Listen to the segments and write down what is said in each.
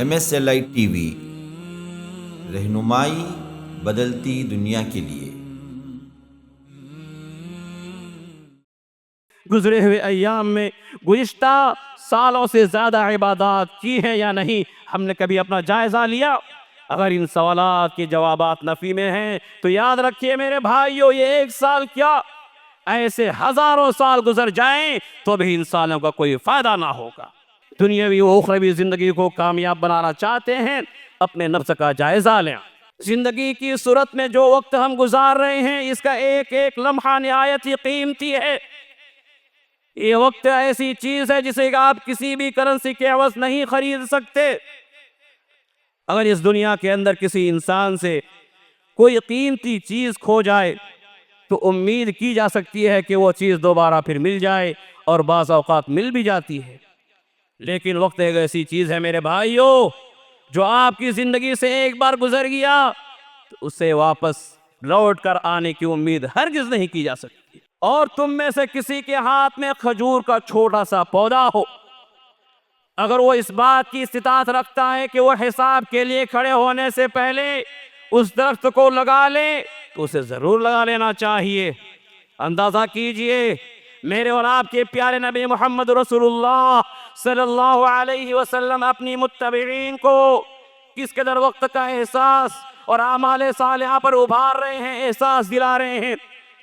MSLI T V, رہنمائی بدلتی دنیا کے لیے۔ گزرے ہوئے ایام میں گزشتہ سالوں سے زیادہ عبادات کی ہیں یا نہیں، ہم نے کبھی اپنا جائزہ لیا؟ اگر ان سوالات کے جوابات نفی میں ہیں تو یاد رکھیے میرے بھائیو، یہ ایک سال کیا، ایسے ہزاروں سال گزر جائیں تو بھی ان سالوں کا کوئی فائدہ نہ ہوگا۔ دنیاوی و اخروی زندگی کو کامیاب بنانا چاہتے ہیں، اپنے نفس کا جائزہ لیں۔ زندگی کی صورت میں جو وقت ہم گزار رہے ہیں، اس کا ایک ایک لمحہ نہایت ہی قیمتی ہے۔ یہ وقت ایسی چیز ہے جسے آپ کسی بھی کرنسی کے عوض نہیں خرید سکتے۔ اگر اس دنیا کے اندر کسی انسان سے کوئی قیمتی چیز کھو جائے تو امید کی جا سکتی ہے کہ وہ چیز دوبارہ پھر مل جائے، اور بعض اوقات مل بھی جاتی ہے۔ لیکن وقت ایک ایسی چیز ہے میرے بھائیو، جو آپ کی زندگی سے ایک بار گزر گیا تو اسے واپس لوٹ کر آنے کی امید ہرگز نہیں کی جا سکتی۔ اور تم میں سے کسی کے ہاتھ میں کھجور کا چھوٹا سا پودا ہو، اگر وہ اس بات کی استطاعت رکھتا ہے کہ وہ حساب کے لیے کھڑے ہونے سے پہلے اس درخت کو لگا لے تو اسے ضرور لگا لینا چاہیے۔ اندازہ کیجئے میرے اور آپ کے پیارے نبی محمد رسول اللہ صلی اللہ علیہ وسلم اپنی متبعین کو کس قدر وقت کا احساس اور اعمال صالحہ پر ابھار رہے ہیں، احساس دلا رہے ہیں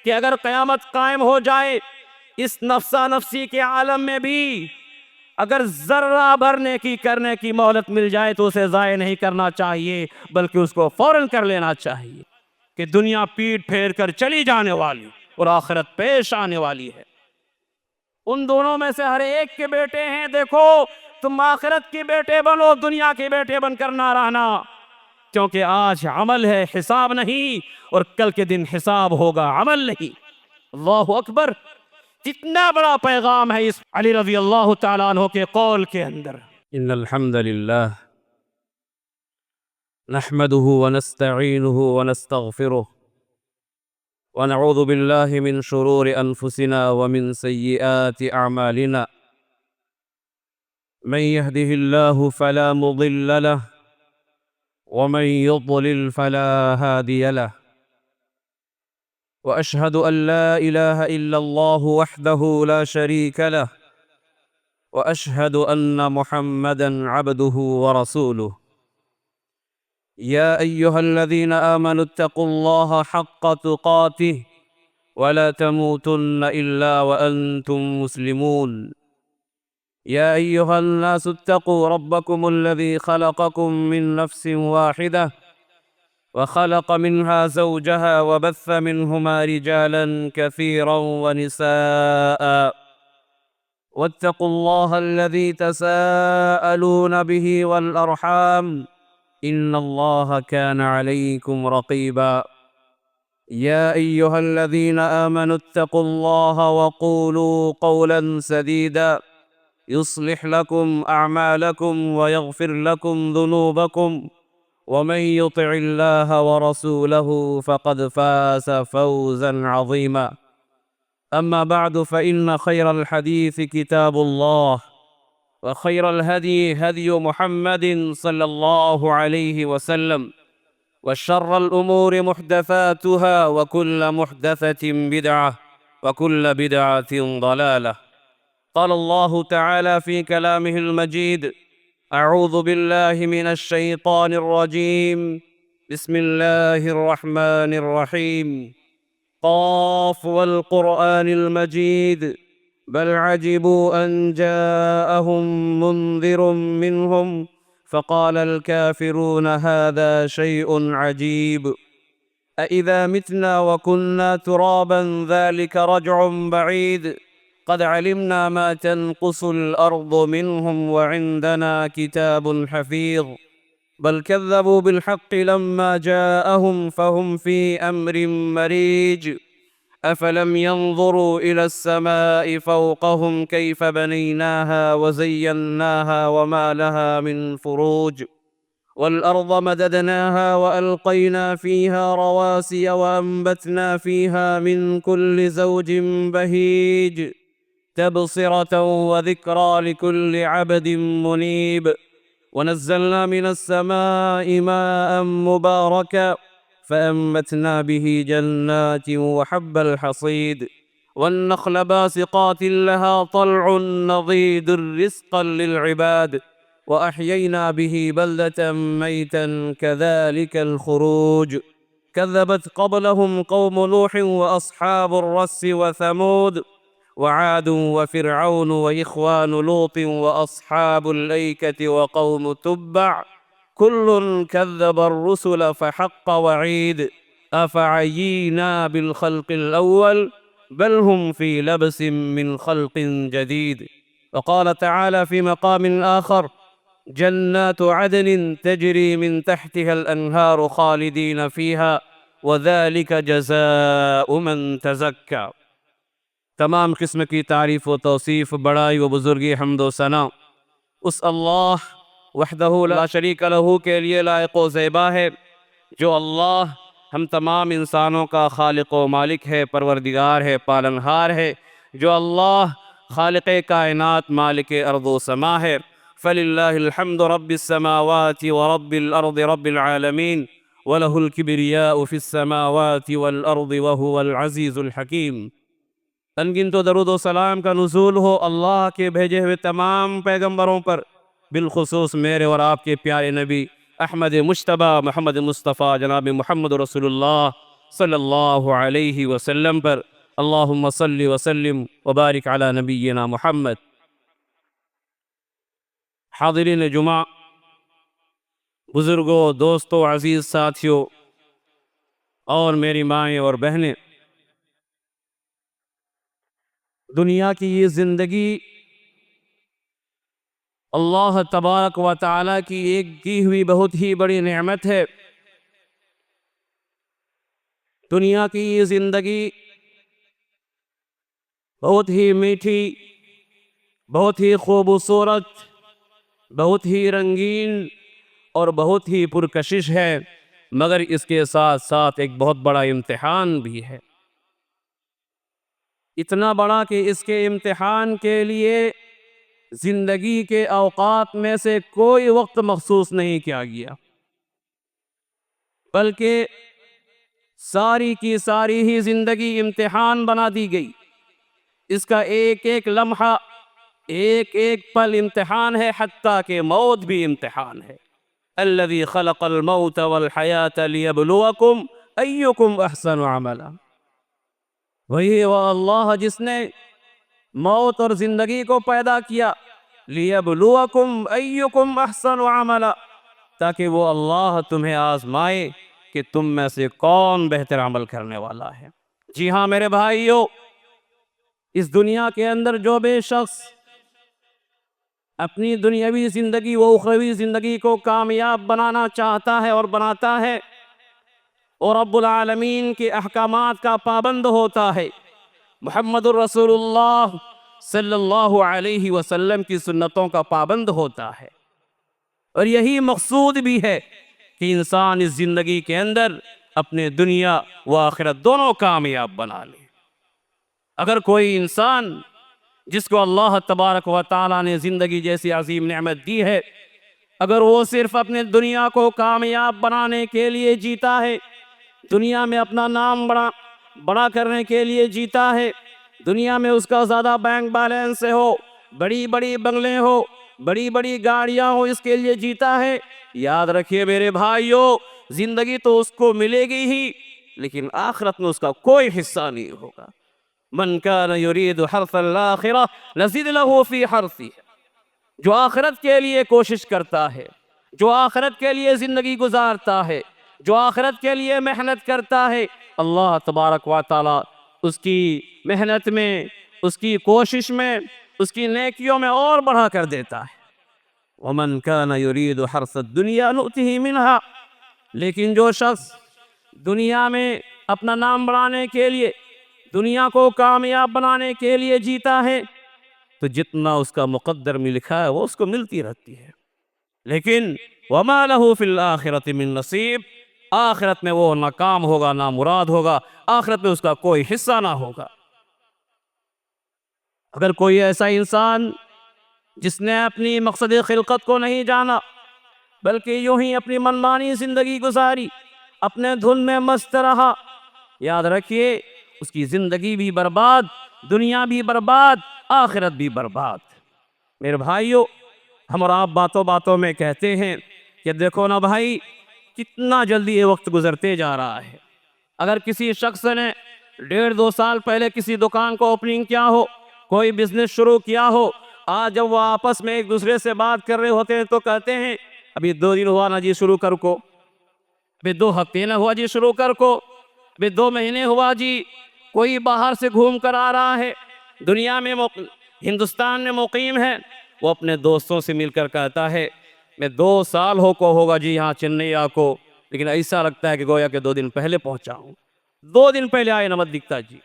کہ اگر قیامت قائم ہو جائے، اس نفسا نفسی کے عالم میں بھی اگر ذرہ بھر نیکی کرنے کی مہلت مل جائے تو اسے ضائع نہیں کرنا چاہیے، بلکہ اس کو فوراً کر لینا چاہیے، کہ دنیا پیٹ پھیر کر چلی جانے والی اور آخرت پیش آنے والی ہے۔ ان دونوں میں سے ہر ایک کے بیٹے ہیں، دیکھو تم آخرت کے بیٹے بنو، دنیا کے بیٹے بن کر نہ رہنا، کیونکہ آج عمل ہے، حساب نہیں، اور کل کے دن حساب ہوگا، عمل نہیں۔ اللہ اکبر! کتنا بڑا پیغام ہے اس علی رضی اللہ تعالیٰ عنہ کے قول کے اندر۔ ان الحمد للہ نحمده ونستعینه ونستغفره ونعوذ باللہ من شرور انفسنا ومن سیئات اعمالنا، من يهده الله فلا مضل له ومن يضلل فلا هادي له، وأشهد أن لا إله إلا الله وحده لا شريك له، وأشهد أن محمدًا عبده ورسوله۔ يا أيها الذين آمنوا اتقوا الله حق تقاته ولا تموتن إلا وأنتم مسلمون۔ يا أيها الناس اتقوا ربكم الذي خلقكم من نفس واحدة وخلق منها زوجها وبث منهما رجالا كثيرا ونساء، واتقوا الله الذي تساءلون به والأرحام إن الله كان عليكم رقيبا۔ يا أيها الذين آمنوا اتقوا الله وقولوا قولا سديدا يصلح لكم أعمالكم ويغفر لكم ذنوبكم، ومن يطع الله ورسوله فقد فاز فوزا عظيما۔ أما بعد، فإن خير الحديث كتاب الله، وخير الهدي هدي محمد صلى الله عليه وسلم، وشر الأمور محدثاتها، وكل محدثة بدعة، وكل بدعة ضلالة۔ قال الله تعالى في كلامه المجيد: أعوذ بالله من الشيطان الرجيم، بسم الله الرحمن الرحيم، قاف والقرآن المجيد، بل عجبوا أن جاءهم منذر منهم فقال الكافرون هذا شيء عجيب، أإذا متنا وكنا ترابا ذلك رجع بعيد، قد علمنا ما تنقص الأرض منهم وعندنا كتاب حفيظ، بل كذبوا بالحق لما جاءهم فهم في أمر مريج، أفلم ينظروا إلى السماء فوقهم كيف بنيناها وزيناها وما لها من فروج، والأرض مددناها وألقينا فيها رواسي وأنبتنا فيها من كل زوج بهيج، تبصرة وذكرى لكل عبد منيب، ونزلنا من السماء ماء مباركا فأنبتنا به جنات وحب الحصيد والنخل باسقات لها طلع نضيد رزقا للعباد وأحيينا به بلدة ميتا كذلك الخروج كذبت قبلهم قوم نوح وأصحاب الرس وثمود وعاد وفرعون وإخوان لوط وأصحاب الأيكة وقوم تبع كل كذب الرسل فحق وعيد أفعيينا بالخلق الأول بل هم في لبس من خلق جديد. وقال تعالى في مقام آخر جنات عدن تجري من تحتها الأنهار خالدين فيها وذلك جزاء من تزكى. تمام قسم کی تعریف و توصیف، بڑائی و بزرگی، حمد و ثنا اس اللہ وحدہ لا شریک لہ کے لیے لائق و زیبا ہے، جو اللہ ہم تمام انسانوں کا خالق و مالک ہے، پروردگار ہے، پالنہار ہے، جو اللہ خالق کائنات، مالک ارض و سما ہے۔ فللہ الحمد رب السماوات ورب الارض رب العالمین وَلَهُ الْكِبْرِيَاءُ فِي السَّمَاوَاتِ وَالْأَرْضِ وَهُوَ الْعَزِيزُ الْحَكِيمُ۔ انگن تو درود و سلام کا نزول ہو اللہ کے بھیجے ہوئے تمام پیغمبروں پر، بالخصوص میرے اور آپ کے پیارے نبی احمد مجتبی محمد مصطفیٰ جناب محمد رسول اللہ صلی اللہ علیہ وسلم پر۔ اللہم صلی وسلم وبارک علی نبینا محمد۔ حاضرین جمعہ، بزرگوں، دوستوں، عزیز ساتھیوں اور میری مائیں اور بہنیں، دنیا کی یہ زندگی اللہ تبارک و تعالیٰ کی ایک دی ہوئی بہت ہی بڑی نعمت ہے۔ دنیا کی یہ زندگی بہت ہی میٹھی، بہت ہی خوبصورت، بہت ہی رنگین اور بہت ہی پرکشش ہے، مگر اس کے ساتھ ساتھ ایک بہت بڑا امتحان بھی ہے۔ اتنا بڑا کہ اس کے امتحان کے لیے زندگی کے اوقات میں سے کوئی وقت مخصوص نہیں کیا گیا، بلکہ ساری کی ساری ہی زندگی امتحان بنا دی گئی۔ اس کا ایک ایک لمحہ، ایک ایک پل امتحان ہے، حتیٰ کہ موت بھی امتحان ہے۔ الذی خلق الموت والحیاۃ لیبلوکم ایکم احسن عملا۔ وہی وہ اللہ جس نے موت اور زندگی کو پیدا کیا، لیبلوکم ایکم احسن عملا، تاکہ وہ اللہ تمہیں آزمائے کہ تم میں سے کون بہتر عمل کرنے والا ہے۔ جی ہاں میرے بھائیو، اس دنیا کے اندر جو بے شخص اپنی دنیاوی زندگی و اخروی زندگی کو کامیاب بنانا چاہتا ہے اور بناتا ہے، اور رب العالمین کے احکامات کا پابند ہوتا ہے، محمد الرسول اللہ صلی اللہ علیہ وسلم کی سنتوں کا پابند ہوتا ہے، اور یہی مقصود بھی ہے کہ انسان اس زندگی کے اندر اپنے دنیا و آخرت دونوں کامیاب بنا لے۔ اگر کوئی انسان جس کو اللہ تبارک و تعالیٰ نے زندگی جیسی عظیم نعمت دی ہے، اگر وہ صرف اپنے دنیا کو کامیاب بنانے کے لیے جیتا ہے، دنیا میں اپنا نام بڑا کرنے کے لیے جیتا ہے، دنیا میں اس کا زیادہ بینک بیلنس ہو، بڑی بڑی بنگلے ہو، بڑی بڑی گاڑیاں ہو، اس کے لیے جیتا ہے، یاد رکھیے میرے بھائیو، زندگی تو اس کو ملے گی ہی، لیکن آخرت میں اس کا کوئی حصہ نہیں ہوگا۔ من کان یرید حرث الآخرہ نزد لہ فی حرثہ، جو آخرت کے لیے کوشش کرتا ہے، جو آخرت کے لیے زندگی گزارتا ہے، جو آخرت کے لیے محنت کرتا ہے، اللہ تبارک و تعالی اس کی محنت میں، اس کی کوشش میں، اس کی نیکیوں میں اور بڑھا کر دیتا ہے۔ ومن کان یرید حرث الدنیا نؤتہ منہا، لیکن جو شخص دنیا میں اپنا نام بڑھانے کے لیے، دنیا کو کامیاب بنانے کے لیے جیتا ہے، تو جتنا اس کا مقدر میں لکھا ہے وہ اس کو ملتی رہتی ہے، لیکن وما لہ فی الآخرۃ من نصیب، آخرت میں وہ ناکام ہوگا، نامراد ہوگا، آخرت میں اس کا کوئی حصہ نہ ہوگا۔ اگر کوئی ایسا انسان جس نے اپنی مقصد خلقت کو نہیں جانا، بلکہ یوں ہی اپنی منمانی زندگی گزاری، اپنے دھن میں مست رہا، یاد رکھیے اس کی زندگی بھی برباد، دنیا بھی برباد، آخرت بھی برباد۔ میرے بھائیو، ہم اور آپ باتوں باتوں میں کہتے ہیں کہ دیکھو نا بھائی، کتنا جلدی یہ وقت گزرتے جا رہا ہے۔ اگر کسی شخص نے 1.5-2 سال پہلے کسی دکان کو اوپننگ کیا ہو، کوئی بزنس شروع کیا ہو، آج جب وہ آپس میں ایک دوسرے سے بات کر رہے ہوتے ہیں تو کہتے ہیں ابھی 2 دن ہوا نا جی شروع کر کو، ابھی 2 ہفتے نہ ہوا جی شروع کر کو، ابھی 2 مہینے ہوا جی، کوئی باہر سے گھوم کر آ رہا ہے، دنیا میں ہندوستان میں مقیم ہے، وہ اپنے دوستوں سے مل کر کہتا ہے میں 2 سال ہوگا جی یہاں چنئی کو، لیکن ایسا لگتا ہے کہ گویا کہ 2 دن پہلے پہنچا ہوں، 2 دن پہلے آئے نہ مت دکھتا جی۔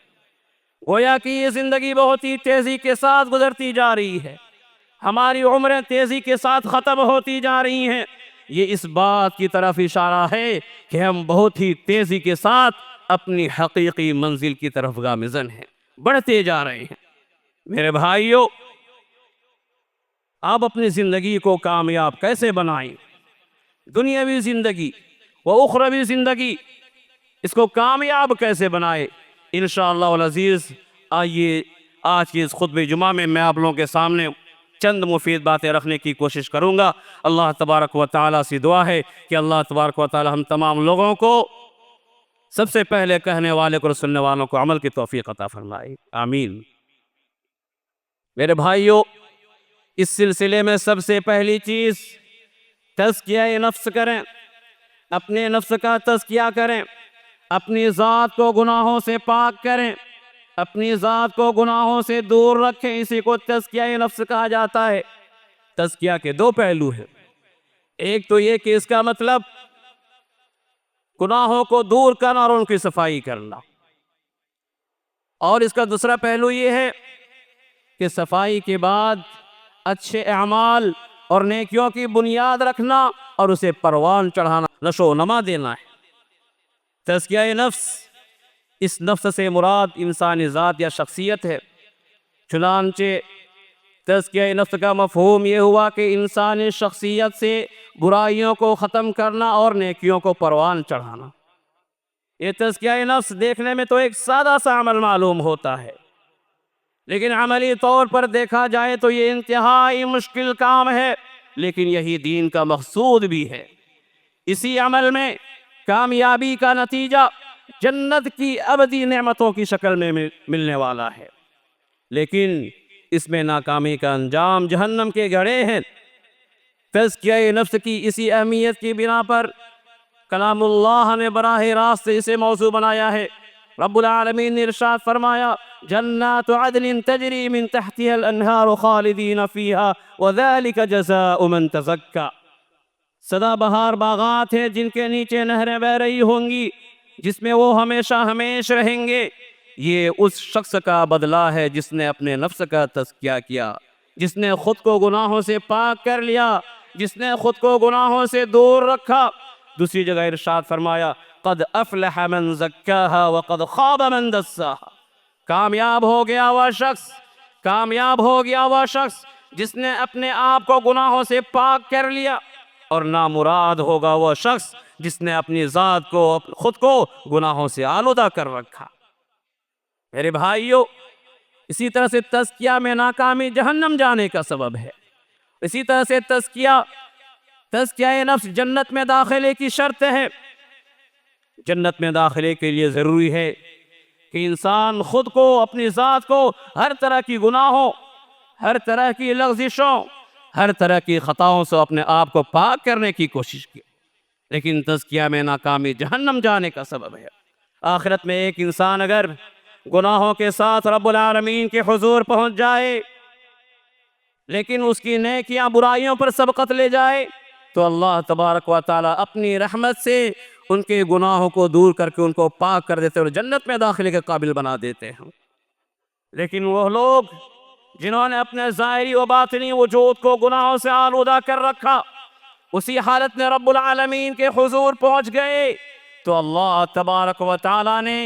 گویا کہ یہ زندگی بہت ہی تیزی کے ساتھ گزرتی جا رہی ہے، ہماری عمریں تیزی کے ساتھ ختم ہوتی جا رہی ہیں۔ یہ اس بات کی طرف اشارہ ہے کہ ہم بہت ہی تیزی کے ساتھ اپنی حقیقی منزل کی طرف گامزن ہیں، بڑھتے جا رہے ہیں۔ میرے بھائیو، آپ اپنی زندگی کو کامیاب کیسے بنائیں؟ دنیاوی زندگی و اخروی زندگی، اس کو کامیاب کیسے بنائے؟ انشاءاللہ العزیز آئیے آج کی اس خطبہ جمعہ میں آپ لوگوں کے سامنے چند مفید باتیں رکھنے کی کوشش کروں گا۔ اللہ تبارک و تعالیٰ سے دعا ہے کہ اللہ تبارک و تعالیٰ ہم تمام لوگوں کو، سب سے پہلے کہنے والے کو اور سننے والوں کو عمل کی توفیق عطا فرمائے، آمین۔ میرے بھائیو، اس سلسلے میں سب سے پہلی چیز تزکیہ نفس کریں، اپنے نفس کا تزکیہ کریں، اپنی ذات کو گناہوں سے پاک کریں، اپنی ذات کو گناہوں سے دور رکھیں، اسی کو تزکیہ نفس کہا جاتا ہے۔ تزکیہ کے 2 پہلو ہیں، ایک تو یہ کہ اس کا مطلب گناہوں کو دور کرنا اور ان کی صفائی کرنا، اور اس کا دوسرا پہلو یہ ہے کہ صفائی کے بعد اچھے اعمال اور نیکیوں کی بنیاد رکھنا اور اسے پروان چڑھانا، نشو و نما دینا ہے۔ تزکیہ نفس، اس نفس سے مراد انسانی ذات یا شخصیت ہے، چنانچہ تزکیہ نفس کا مفہوم یہ ہوا کہ انسانی شخصیت سے برائیوں کو ختم کرنا اور نیکیوں کو پروان چڑھانا۔ یہ تزکیہ نفس دیکھنے میں تو ایک سادہ سا عمل معلوم ہوتا ہے، لیکن عملی طور پر دیکھا جائے تو یہ انتہائی مشکل کام ہے، لیکن یہی دین کا مقصود بھی ہے۔ اسی عمل میں کامیابی کا نتیجہ جنت کی ابدی نعمتوں کی شکل میں ملنے والا ہے، لیکن اس میں ناکامی کا انجام جہنم کے گڑھے ہیں۔ تزکیہ نفس کی اسی اہمیت کی بنا پر کلام اللہ نے براہ راست اسے موضوع بنایا ہے۔ رب العالمین نے ارشاد فرمایا جنات عدن تجری من تحتها الانہار خالدین فیہا وذالک جزاء من تزکا، سدا بہار باغات ہیں جن کے نیچے نہریں بہہ رہی ہوں گی، جس میں وہ ہمیشہ ہمیش رہیں گے۔ یہ اس شخص کا بدلہ ہے جس نے اپنے نفس کا تزکیہ کیا، جس نے خود کو گناہوں سے پاک کر لیا، جس نے خود کو گناہوں سے دور رکھا۔ دوسری جگہ ارشاد فرمایا قد افلح من زکاہا وقد خاب من دساہا، کامیاب ہو گیا وہ شخص، کامیاب ہو گیا وہ شخص جس نے اپنے آپ کو گناہوں سے پاک کر لیا، اور نامراد ہوگا وہ شخص جس نے اپنی ذات کو، خود کو گناہوں سے آلودہ کر رکھا۔ میرے بھائیو، اسی طرح سے تزکیہ میں ناکامی جہنم جانے کا سبب ہے۔ اسی طرح سے تزکیہ نفس جنت میں داخلے کی شرط ہے۔ جنت میں داخلے کے لیے ضروری ہے کہ انسان خود کو، اپنی ذات کو ہر طرح کی گناہوں، ہر طرح کی لغزشوں، ہر طرح کی خطاؤں سے اپنے آپ کو پاک کرنے کی کوشش کی، لیکن تزکیہ میں ناکامی جہنم جانے کا سبب ہے۔ آخرت میں ایک انسان اگر گناہوں کے ساتھ رب العالمین کے حضور پہنچ جائے، لیکن اس کی نیکیاں برائیوں پر سبقت لے جائے، تو اللہ تبارک و تعالیٰ اپنی رحمت سے ان کے گناہوں کو دور کر کے ان کو پاک کر دیتے اور جنت میں داخلے کے قابل بنا دیتے ہیں۔ لیکن وہ لوگ جنہوں نے اپنے ظاہری و باطنی وجود کو گناہوں سے آلودہ کر رکھا، اسی حالت میں رب العالمین کے حضور پہنچ گئے تو اللہ تبارک و تعالیٰ نے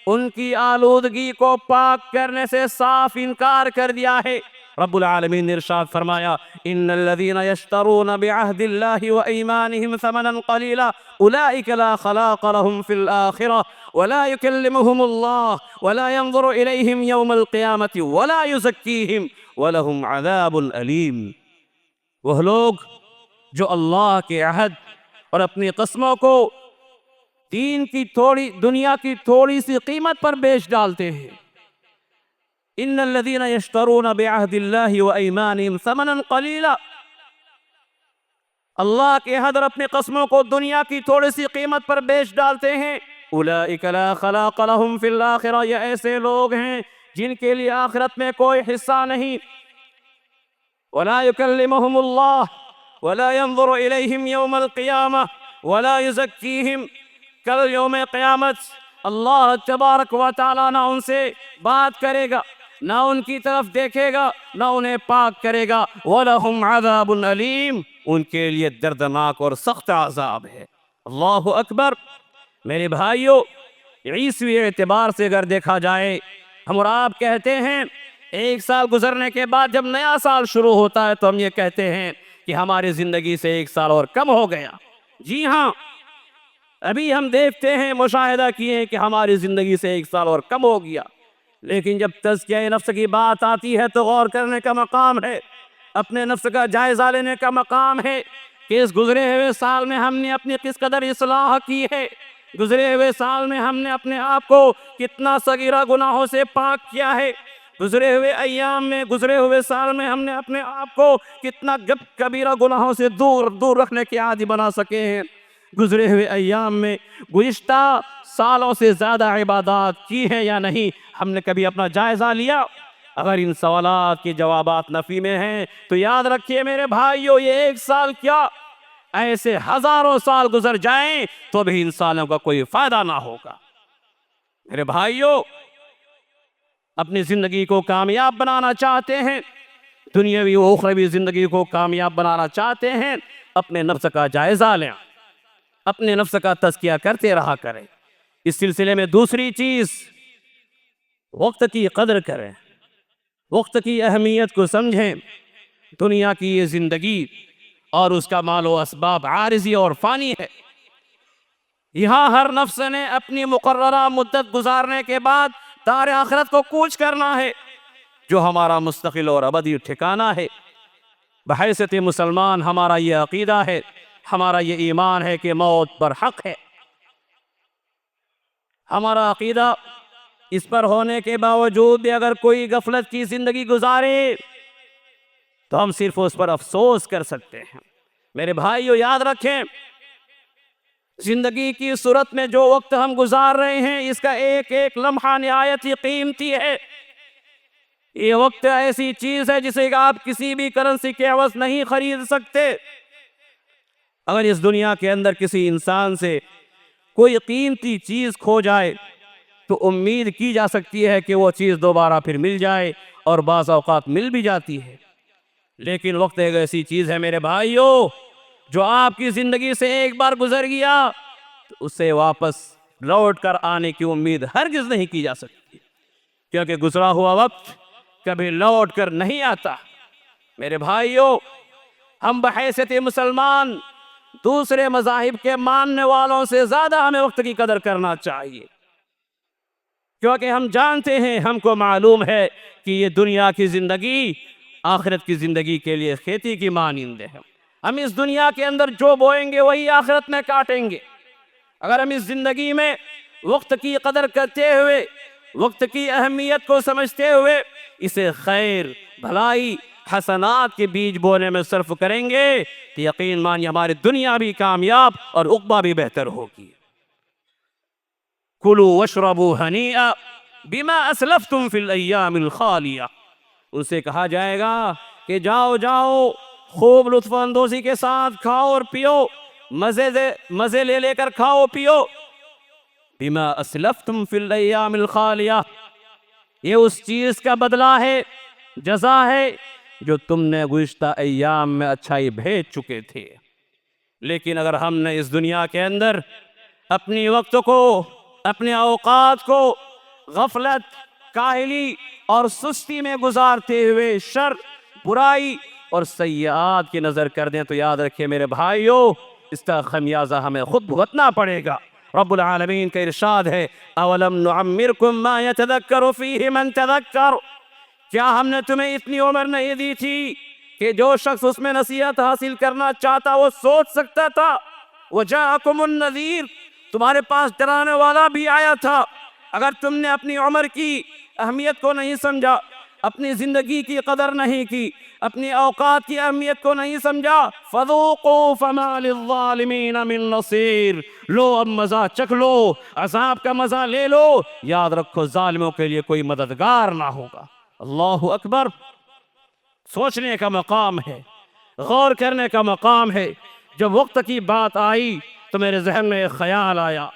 ان کی آلودگی کو پاک کرنے سے صاف انکار کر دیا ہے۔ رب العالمین نے ارشاد فرمایا ان الذین یشترون بعہد اللہ وایمانہم ثمنا قلیلا اولئک لا خلاق لهم فی الآخرہ ولا یکلمهم اللہ ولا ينظر الیہم یوم القیامۃ ولا یزکیہم ولہم عذاب علیم۔ وہ لوگ جو اللہ کے عہد اور اپنی قسموں کو دنیا کی تھوڑی سی قیمت پر بیچ ڈالتے ہیں۔ ان الذین یشترون بعہد اللہ وایمانہم ثمنا قلیلا، اللہ کے عہد اور اپنی قسموں کو دنیا کی تھوڑی سی قیمت پر بیچ ڈالتے ہیں۔ اولئک لا خلاق لهم فی الآخرہ، یہ ایسے لوگ ہیں جن کے لیے آخرت میں کوئی حصہ نہیں۔ ولا یکلمہم اللہ ولا ينظر الیہم یوم القیامہ ولا یزکیہم، کل یوم قیامت اللہ تبارک و تعالیٰ نہ ان سے بات کرے گا، نہ ان کی طرف دیکھے گا، نہ انہیں پاک کرے گا۔ وَلَهُمْ عَذَابٌ عَلِيمٌ، ان کے لیے دردناک اور سخت عذاب ہے۔ اللہ اکبر۔ میرے بھائیوں، عیسوی اعتبار سے اگر دیکھا جائے، ہم اور آپ کہتے ہیں ایک سال گزرنے کے بعد جب نیا سال شروع ہوتا ہے تو ہم یہ کہتے ہیں کہ ہماری زندگی سے ایک سال اور کم ہو گیا۔ جی ہاں، ابھی ہم دیکھتے ہیں، مشاہدہ کیے ہیں کہ ہماری زندگی سے ایک سال اور کم ہو گیا، لیکن جب تزکیہ نفس کی بات آتی ہے تو غور کرنے کا مقام ہے، اپنے نفس کا جائزہ لینے کا مقام ہے کہ اس گزرے ہوئے سال میں ہم نے اپنی کس قدر اصلاح کی ہے، گزرے ہوئے سال میں ہم نے اپنے آپ کو کتنا صغیرہ گناہوں سے پاک کیا ہے، گزرے ہوئے ایام میں، گزرے ہوئے سال میں ہم نے اپنے آپ کو کتنا کبیرہ گناہوں سے دور رکھنے کے عادی بنا سکے ہیں، گزرے ہوئے ایام میں گزشتہ سالوں سے زیادہ عبادات کی ہیں یا نہیں، ہم نے کبھی اپنا جائزہ لیا؟ اگر ان سوالات کے جوابات نفی میں ہیں تو یاد رکھیے میرے بھائیوں، یہ ایک سال کیا، ایسے ہزاروں سال گزر جائیں تو بھی ان سالوں کا کوئی فائدہ نہ ہوگا۔ میرے بھائیوں، اپنی زندگی کو کامیاب بنانا چاہتے ہیں، دنیاوی و اخروی زندگی کو کامیاب بنانا چاہتے ہیں، اپنے نفس کا جائزہ لیں، اپنے نفس کا تزکیہ کرتے رہا کریں۔ اس سلسلے میں دوسری چیز، وقت کی قدر کریں، وقت کی اہمیت کو سمجھیں۔ دنیا کی یہ زندگی اور اس کا مال و اسباب عارضی اور فانی ہے۔ یہاں ہر نفس نے اپنی مقررہ مدت گزارنے کے بعد دار آخرت کو کوچ کرنا ہے، جو ہمارا مستقل اور ابدی ٹھکانہ ہے۔ بحیثیت مسلمان ہمارا یہ عقیدہ ہے، ہمارا یہ ایمان ہے کہ موت پر حق ہے۔ ہمارا عقیدہ اس پر ہونے کے باوجود بھی اگر کوئی غفلت کی زندگی گزارے تو ہم صرف اس پر افسوس کر سکتے ہیں۔ میرے بھائیو، یاد رکھیں، زندگی کی صورت میں جو وقت ہم گزار رہے ہیں، اس کا ایک ایک لمحہ نہایت ہی قیمتی ہے۔ یہ وقت ایسی چیز ہے جسے آپ کسی بھی کرنسی کے عوض نہیں خرید سکتے۔ اگر اس دنیا کے اندر کسی انسان سے کوئی قیمتی چیز کھو جائے تو امید کی جا سکتی ہے کہ وہ چیز دوبارہ پھر مل جائے، اور بعض اوقات مل بھی جاتی ہے۔ لیکن وقت ایک ایسی چیز ہے میرے بھائیو، جو آپ کی زندگی سے ایک بار گزر گیا تو اسے واپس لوٹ کر آنے کی امید ہرگز نہیں کی جا سکتی، کیونکہ گزرا ہوا وقت کبھی لوٹ کر نہیں آتا۔ میرے بھائیو، ہم بحیثیت مسلمان دوسرے مذاہب کے ماننے والوں سے زیادہ ہمیں وقت کی قدر کرنا چاہیے، کیونکہ ہم جانتے ہیں، ہم کو معلوم ہے کہ یہ دنیا کی زندگی آخرت کی زندگی کے لیے کھیتی کی مانند ہے۔ ہم اس دنیا کے اندر جو بوئیں گے وہی آخرت میں کاٹیں گے۔ اگر ہم اس زندگی میں وقت کی قدر کرتے ہوئے، وقت کی اہمیت کو سمجھتے ہوئے اسے خیر، بھلائی، حسنات کے بیج بونے میں صرف کریں گے تو یقین مانیے ہماری دنیا بھی کامیاب اور عقبہ بھی بہتر ہوگی۔ کُلُوا واشربوا ہنیئا بما اسلفتم فی الایام الخالیہ، ان سے کہا جائے گا کہ جاؤ جاؤ، خوب لطف اندوزی کے ساتھ کھاؤ اور پیو، مزے لے کر کھاؤ پیو۔ بما اسلفتم فی الایام الخالیہ، یہ اس چیز کا بدلہ ہے، جزا ہے جو تم نے گزشتہ ایام میں اچھائی بھیج چکے تھے۔ لیکن اگر ہم نے اس دنیا کے اندر اپنی وقت کو، اپنے اوقات کو غفلت، کاہلی اور سستی میں گزارتے ہوئے شر، برائی اور سیئات کی نظر کر دیں تو یاد رکھیں میرے بھائیو، اس کا خمیازہ ہمیں خود بھگتنا پڑے گا۔ رب العالمین کا ارشاد ہے اولم نعمرکم ما یتذکر فیہ من تذکر، کیا ہم نے تمہیں اتنی عمر نہیں دی تھی کہ جو شخص اس میں نصیحت حاصل کرنا چاہتا وہ سوچ سکتا تھا؟ وجاءکم النذیر، تمہارے پاس ڈرانے والا بھی آیا تھا۔ اگر تم نے اپنی عمر کی اہمیت کو نہیں سمجھا، اپنی زندگی کی قدر نہیں کی، اپنی اوقات کی اہمیت کو نہیں سمجھا، فذوقوا فما للظالمین من نصیر، لو اب مزہ چکھ لو، عذاب کا مزہ لے لو، یاد رکھو ظالموں کے لیے کوئی مددگار نہ ہوگا۔ اللہ اکبر، سوچنے کا مقام ہے، غور کرنے کا مقام ہے۔ جب وقت کی بات آئی تو میرے ذہن میں ایک خیال آیا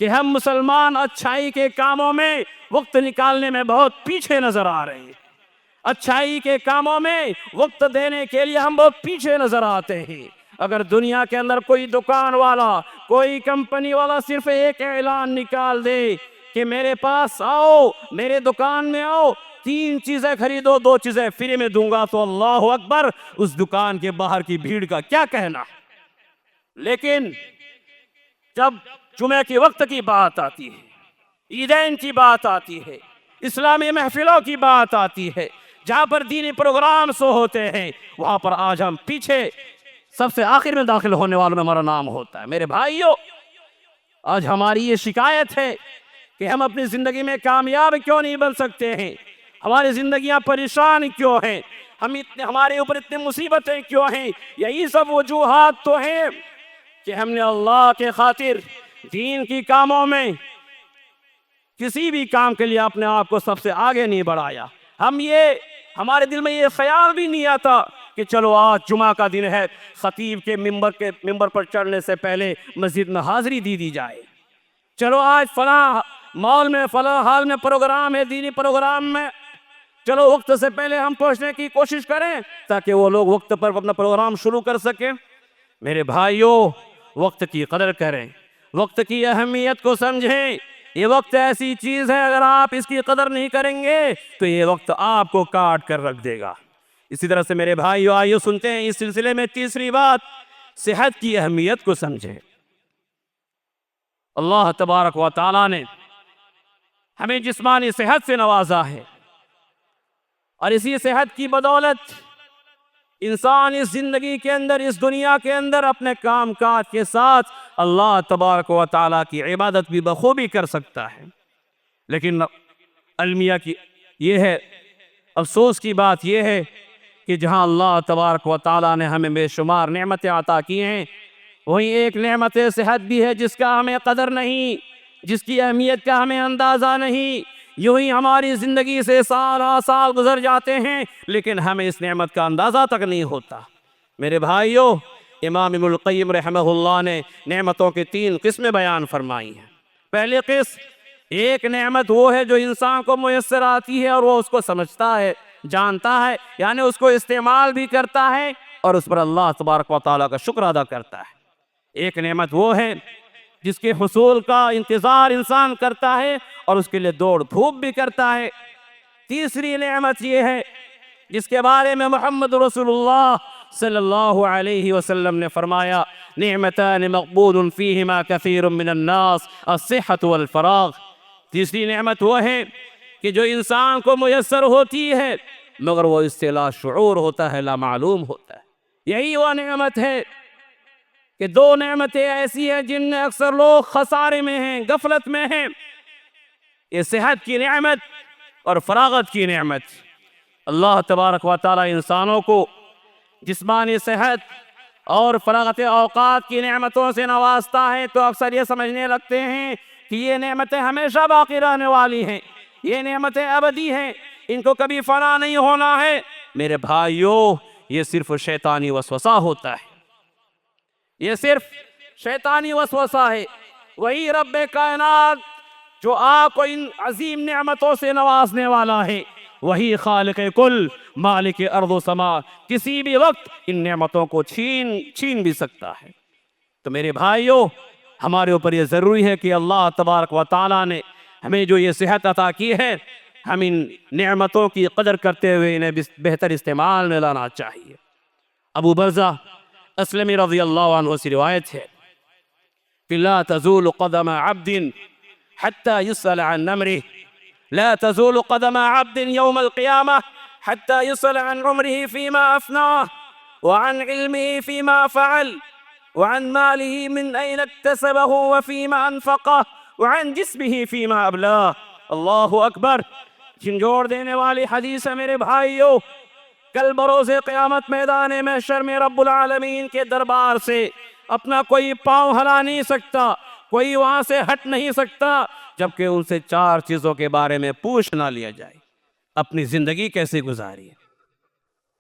کہ ہم مسلمان اچھائی کے کاموں میں وقت نکالنے میں بہت پیچھے نظر آ رہے ہیں، اچھائی کے کاموں میں وقت دینے کے لیے ہم بہت پیچھے نظر آتے ہیں۔ اگر دنیا کے اندر کوئی دکان والا، کوئی کمپنی والا صرف ایک اعلان نکال دے کہ میرے پاس آؤ، میرے دکان میں آؤ، 3 چیزیں خریدو، 2 چیزیں فری میں دوں گا، تو اللہ اکبر، اس دکان کے باہر کی بھیڑ کا کیا کہنا۔ لیکن جب جمعہ کے وقت کی بات آتی ہے، عیدین کی بات آتی ہے، اسلامی محفلوں کی بات آتی ہے، جہاں پر دینی پروگرامز ہوتے ہیں، وہاں پر آج ہم پیچھے سب سے آخر میں داخل ہونے والوں میں ہمارا نام ہوتا ہے۔ میرے بھائیو، آج ہماری یہ شکایت ہے کہ ہم اپنی زندگی میں کامیاب کیوں نہیں بن سکتے ہیں، ہماری زندگیاں پریشان کیوں ہیں، ہمارے اوپر اتنی مصیبتیں کیوں ہیں۔ یہی سب وجوہات تو ہیں کہ ہم نے اللہ کے خاطر دین کی کاموں میں کسی بھی کام کے لیے اپنے آپ کو سب سے آگے نہیں بڑھایا۔ ہمارے دل میں یہ خیال بھی نہیں آتا کہ چلو آج جمعہ کا دن ہے، خطیب کے ممبر پر چڑھنے سے پہلے مسجد میں حاضری دی جائے، چلو آج فلاں مال میں، فلاں حال میں پروگرام ہے، دینی پروگرام میں، چلو وقت سے پہلے ہم پہنچنے کی کوشش کریں تاکہ وہ لوگ وقت پر اپنا پروگرام شروع کر سکیں۔ میرے بھائیو، وقت کی قدر کریں، وقت کی اہمیت کو سمجھیں۔ یہ وقت ایسی چیز ہے، اگر آپ اس کی قدر نہیں کریں گے تو یہ وقت آپ کو کاٹ کر رکھ دے گا۔ اسی طرح سے میرے بھائیو، آئیے سنتے ہیں اس سلسلے میں تیسری بات، صحت کی اہمیت کو سمجھیں۔ اللہ تبارک و تعالیٰ نے ہمیں جسمانی صحت سے نوازا ہے، اور اسی صحت کی بدولت انسان اس زندگی کے اندر، اس دنیا کے اندر اپنے کام کاج کے ساتھ اللہ تبارک و تعالیٰ کی عبادت بھی بخوبی کر سکتا ہے۔ لیکن المیہ کی یہ ہے، افسوس کی بات یہ ہے کہ جہاں اللہ تبارک و تعالیٰ نے ہمیں بے شمار نعمتیں عطا کی ہیں، وہیں ایک نعمت صحت بھی ہے جس کا ہمیں قدر نہیں، جس کی اہمیت کا ہمیں اندازہ نہیں۔ یوں ہی ہماری زندگی سے سال سال گزر جاتے ہیں لیکن ہمیں اس نعمت کا اندازہ تک نہیں ہوتا۔ میرے بھائیو، امام ابن القیم رحمہ اللہ نے نعمتوں کی 3 قسمیں بیان فرمائی ہیں۔ پہلی قسم، ایک نعمت وہ ہے جو انسان کو میسر آتی ہے اور وہ اس کو سمجھتا ہے، جانتا ہے، یعنی اس کو استعمال بھی کرتا ہے اور اس پر اللہ تبارک و تعالیٰ کا شکر ادا کرتا ہے۔ ایک نعمت وہ ہے جس کے حصول کا انتظار انسان کرتا ہے اور اس کے لیے دوڑ دھوپ بھی کرتا ہے۔ تیسری نعمت یہ ہے جس کے بارے میں محمد رسول اللہ صلی اللہ علیہ وسلم نے فرمایا، نعمتان مغبون فیہما کثیر من الناس، الصحت والفراغ۔ تیسری نعمت وہ ہے کہ جو انسان کو میسر ہوتی ہے مگر وہ اس سے لا شعور ہوتا ہے، لا معلوم ہوتا ہے۔ یہی وہ نعمت ہے کہ 2 نعمتیں ایسی ہیں جن میں اکثر لوگ خسارے میں ہیں، غفلت میں ہیں، یہ صحت کی نعمت اور فراغت کی نعمت۔ اللہ تبارک و تعالی انسانوں کو جسمانی صحت اور فراغت اوقات کی نعمتوں سے نوازتا ہے تو اکثر یہ سمجھنے لگتے ہیں کہ یہ نعمتیں ہمیشہ باقی رہنے والی ہیں، یہ نعمتیں ابدی ہیں، ان کو کبھی فنا نہیں ہونا ہے۔ میرے بھائیو، یہ صرف شیطانی وسوسہ ہوتا ہے، یہ صرف شیطانی وسوسہ ہے۔ وہی رب کائنات جو آپ کو ان عظیم نعمتوں سے نوازنے والا ہے، وہی خالق کل، مالک ارض و سما، کسی بھی وقت ان نعمتوں کو چھین بھی سکتا ہے۔ تو میرے بھائیو، ہمارے اوپر یہ ضروری ہے کہ اللہ تبارک و تعالیٰ نے ہمیں جو یہ صحت عطا کی ہے، ہم ان نعمتوں کی قدر کرتے ہوئے انہیں بہتر استعمال میں لانا چاہیے۔ ابو برزہ اسلمی رضی اللہ عنہ سے روایت ہے کہ لا تزول قدم عبد حتى يسأل عن نمره، لا تزول قدم عبد يوم القيامة حتى يسأل عن عمره فيما أفناه، وعن علمه فيما فعل، وعن ماله من أين اكتسبه وفيما أنفقه، وعن جسمه فيما أبلاه۔ اللہ اکبر! جھنجھوڑ دینے والی حدیث ہے میرے بھائیو۔ کل بروز قیامت میدان محشر میں رب العالمین کے دربار سے اپنا کوئی پاؤں ہلا نہیں سکتا، کوئی وہاں سے ہٹ نہیں سکتا جبکہ ان سے 4 چیزوں کے بارے میں پوچھ نہ لیا جائے۔ اپنی زندگی کیسے گزاری،